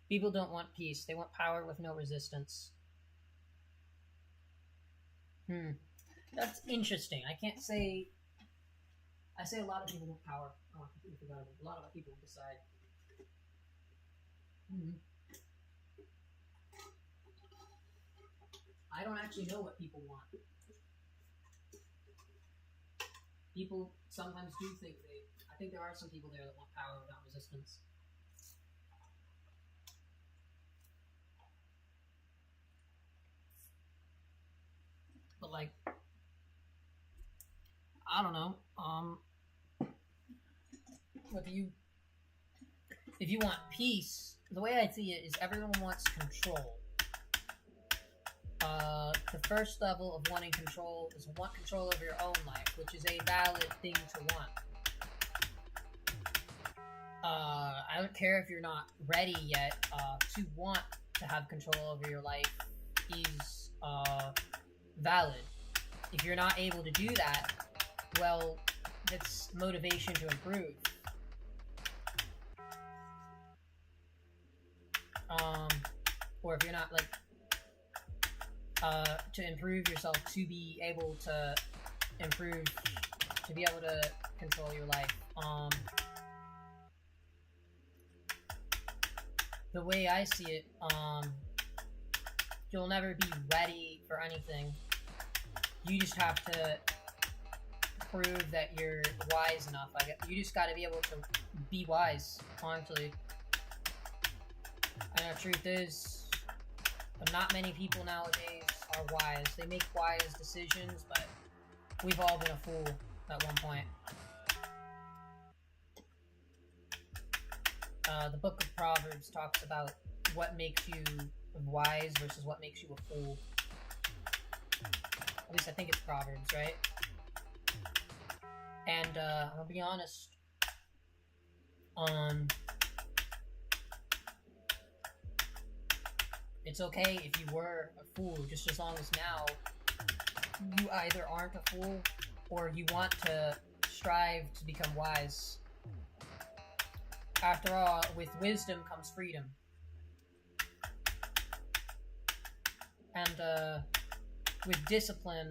People don't want peace. They want power with no resistance. That's interesting. I can't say... I say a lot of people want power. Oh, I completely forgot about it. A lot of people decide. I don't actually know what people want. People sometimes do think they... I think there are some people there that want power without resistance. But, like... I don't know. What do you... If you want peace, the way I see it is everyone wants control. The first level of wanting control is want control over your own life, which is a valid thing to want. I don't care if you're not ready yet, to want to have control over your life is, valid. If you're not able to do that, well, that's motivation to improve. Or if you're not, like, to improve yourself, to be able to improve, to be able to control your life. The way I see it, you'll never be ready for anything. You just have to prove that you're wise enough. You just gotta be able to be wise, honestly. And the truth is, not many people nowadays are wise. They make wise decisions, but we've all been a fool at one point. The book of Proverbs talks about what makes you wise versus what makes you a fool. At least I think it's Proverbs, right? And, I'll be honest, it's okay if you were a fool, just as long as now you either aren't a fool or you want to strive to become wise. After all, with wisdom comes freedom. And, with discipline,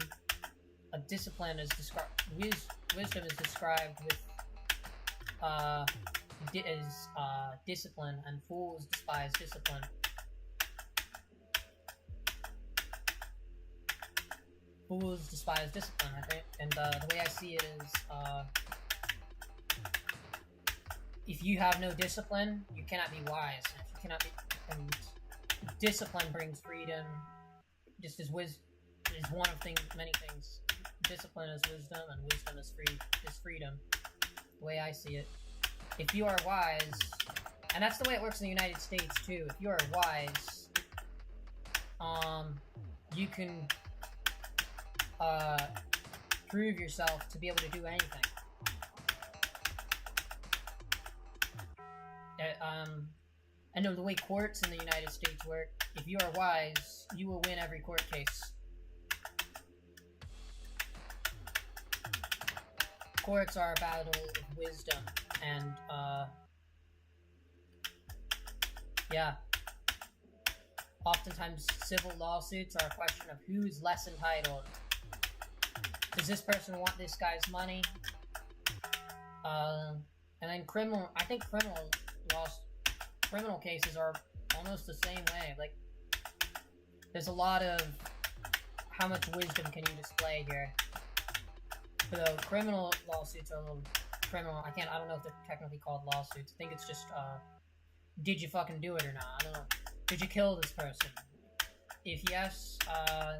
discipline is described, wisdom is described with, discipline, and fools despise discipline. Fools despise discipline, I think, and, the way I see it is, if you have no discipline, you cannot be wise. And if you cannot be, and discipline brings freedom, just as is one of many things. Discipline is wisdom, and wisdom is freedom. The way I see it. If you are wise, and that's the way it works in the United States too. If you are wise, you can prove yourself to be able to do anything. I know the way courts in the United States work. If you are wise, you will win every court case. Courts are a battle of wisdom, and, yeah. Oftentimes, civil lawsuits are a question of who's less entitled. Does this person want this guy's money? And then I think criminal cases are almost the same way. Like, there's a lot of how much wisdom can you display here. Though criminal lawsuits are a little criminal. I don't know if they're technically called lawsuits. I think it's just, did you fucking do it or not? I don't know. Did you kill this person? If yes,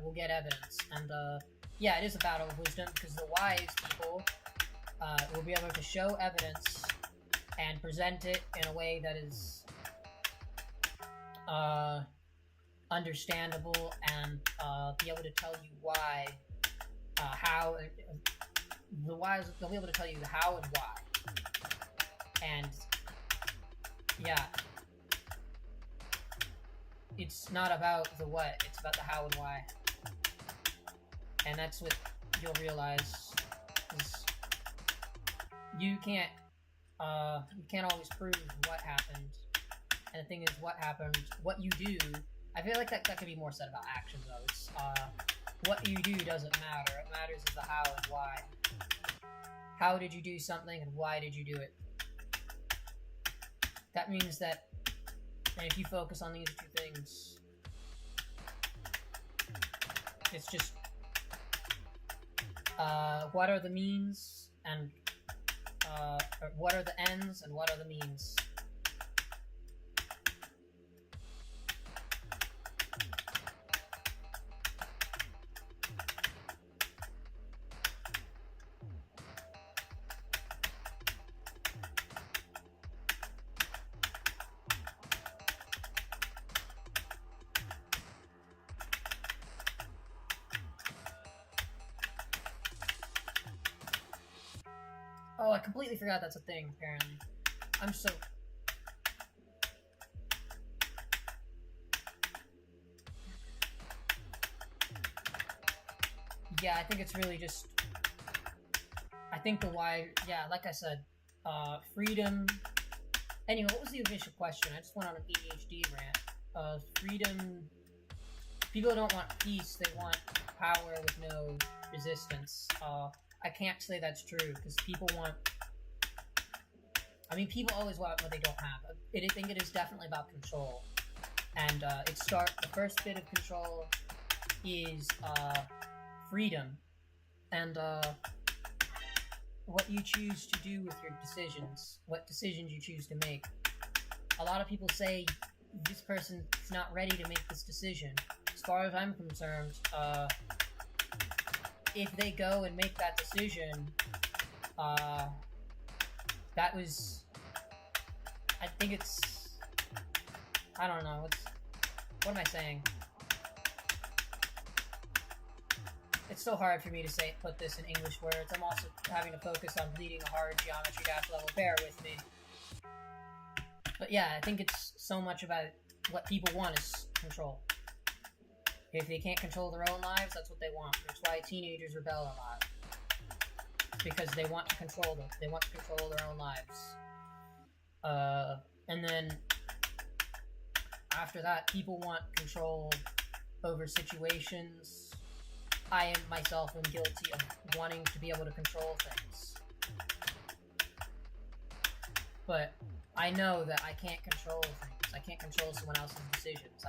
we'll get evidence. And, yeah, it is a battle of wisdom, because the wise people, will be able to show evidence and present it in a way that is, understandable, and, be able to tell you why, how the whys, they'll be able to tell you the how and why. And yeah, it's not about the what, it's about the how and why. And that's what you'll realize is you can't always prove what happened. And the thing is, what happened, what you do, I feel like that could be more said about action though. It's what you do doesn't matter. It matters is the how and why. How did you do something and why did you do it? That means that, and if you focus on these two things, it's just what are the means and or what are the ends and what are the means. Oh, I completely forgot that's a thing, apparently. I'm so... Yeah, I think it's really just... I think the why... Yeah, like I said, freedom... Anyway, what was the initial question? I just went on an ADHD rant. Freedom... People don't want peace, they want power with no resistance. I can't say that's true, because people want... I mean, people always want what they don't have. I think it is definitely about control. And the first bit of control is freedom. And what you choose to do with your decisions. What decisions you choose to make. A lot of people say, this person is not ready to make this decision. As far as I'm concerned, if they go and make that decision, that was, I think it's, I don't know, what am I saying? It's so hard for me to put this in English words. I'm also having to focus on bleeding a hard geometry dash level, bear with me. But yeah, I think it's so much about what people want is control. If they can't control their own lives, that's what they want. That's why teenagers rebel a lot. It's because they want to control them. They want to control their own lives. And then after that, people want control over situations. I myself am guilty of wanting to be able to control things. But I know that I can't control things. I can't control someone else's decisions.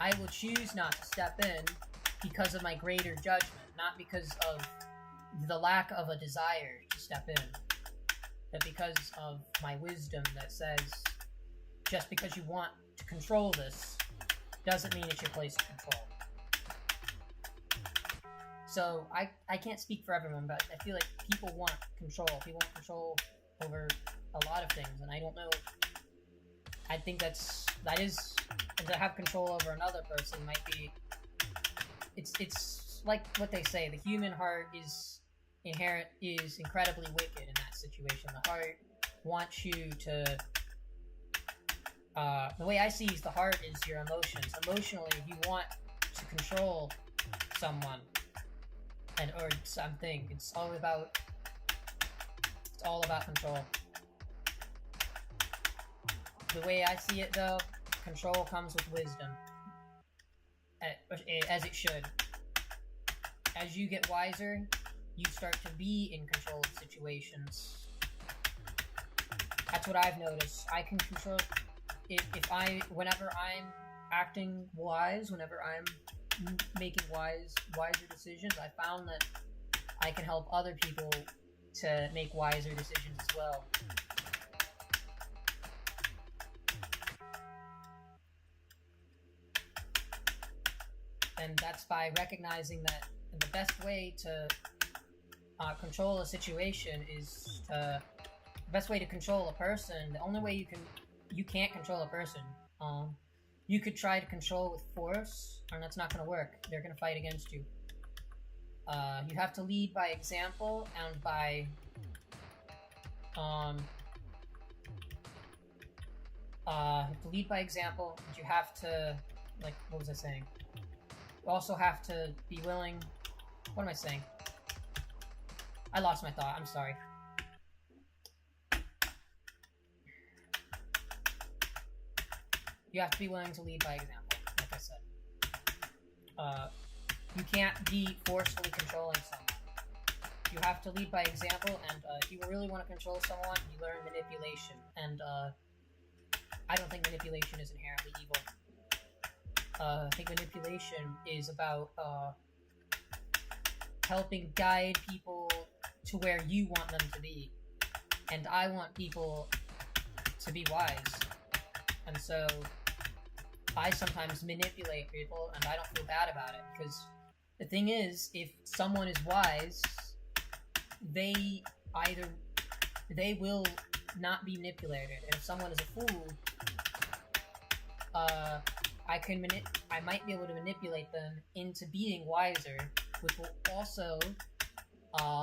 I will choose not to step in because of my greater judgment, not because of the lack of a desire to step in, but because of my wisdom that says, just because you want to control this, doesn't mean it's your place to control. So, I can't speak for everyone, but I feel like people want control. People want control over a lot of things, and I don't know. I think that is to have control over another person might be. It's like what they say. The human heart is incredibly wicked in that situation. The heart wants you to. The way I see it, the heart is your emotions. Emotionally, you want to control someone or something. It's all about control. The way I see it, though, control comes with wisdom, as it should. As you get wiser, you start to be in control of situations. That's what I've noticed. I can control whenever I'm acting wise, whenever I'm making wiser decisions, I found that I can help other people to make wiser decisions as well. And that's by recognizing that the best way to control a situation is the best way to control a person. The only way you can't control a person. You could try to control with force, and that's not going to work. They're going to fight against you. But the only way you can control a person is to You have to lead by example and by you have to lead by example. And you have to, like, what was I saying? You also have to be willing. What am I saying? I lost my thought. I'm sorry. You have to be willing to lead by example, like I said. You can't be forcefully controlling someone. You have to lead by example, and if you really want to control someone, you learn manipulation. And I don't think manipulation is inherently evil. I think manipulation is about helping guide people to where you want them to be. And I want people to be wise. And so I sometimes manipulate people, and I don't feel bad about it, because the thing is, if someone is wise, they will not be manipulated, and if someone is a fool, I might be able to manipulate them into being wiser, which will also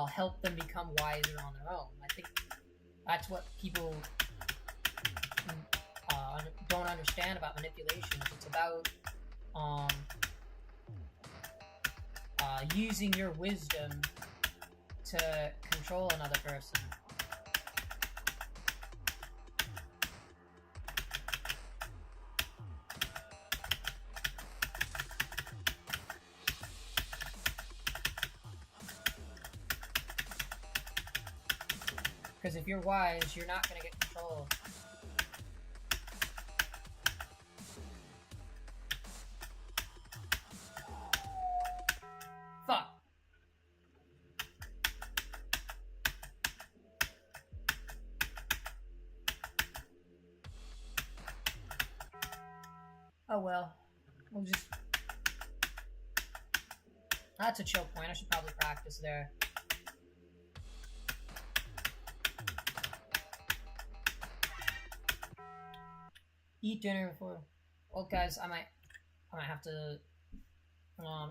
help them become wiser on their own. I think that's what people don't understand about manipulation. It's about using your wisdom to control another person. Because if you're wise, you're not going to get control. Fuck. Oh well. We'll just... That's a choke point. I should probably practice there. Eat dinner before... Well, guys, I might have to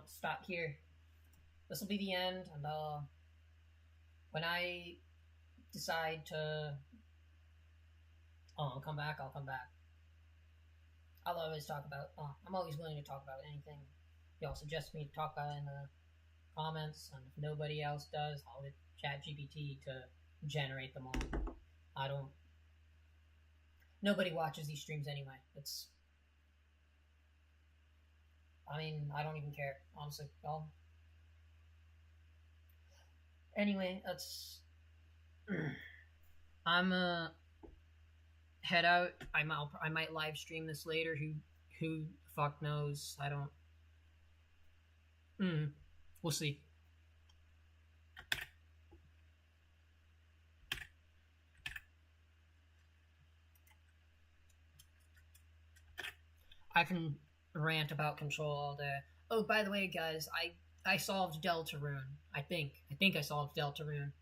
stop here. This will be the end, and when I decide to come back, I'll come back. I'll always talk about... I'm always willing to talk about anything y'all suggest me to talk about in the comments, and if nobody else does, I'll get ChatGPT to generate them all. I don't... Nobody watches these streams anyway. It's... I mean, I don't even care, honestly. Anyway, that's... I'm head out. I might live stream this later. Who fuck knows? I don't... We'll see. I can rant about control all day. Oh, by the way, guys, I solved Deltarune. I think I solved Deltarune.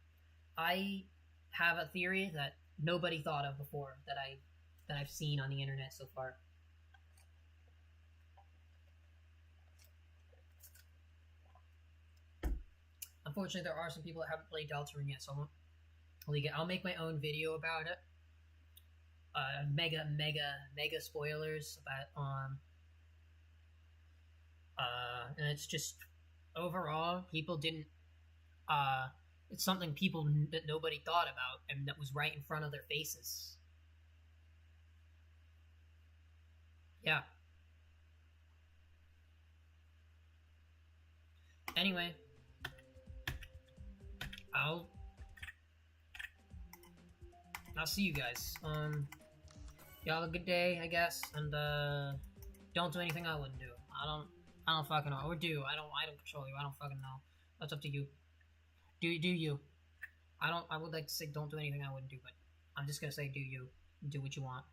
I have a theory that nobody thought of before, that I've seen on the internet so far. Unfortunately, there are some people that haven't played Deltarune yet, so I'll make my own video about it. Mega spoilers about and it's just overall people didn't it's something that nobody thought about, and that was right in front of their faces. Yeah. Anyway, I'll see you guys. Y'all have a good day, I guess, and don't do anything I wouldn't do. I don't fucking know. Or do. I don't control you. I don't fucking know. That's up to you. Do you. I would like to say don't do anything I wouldn't do, but I'm just gonna say do you. Do what you want.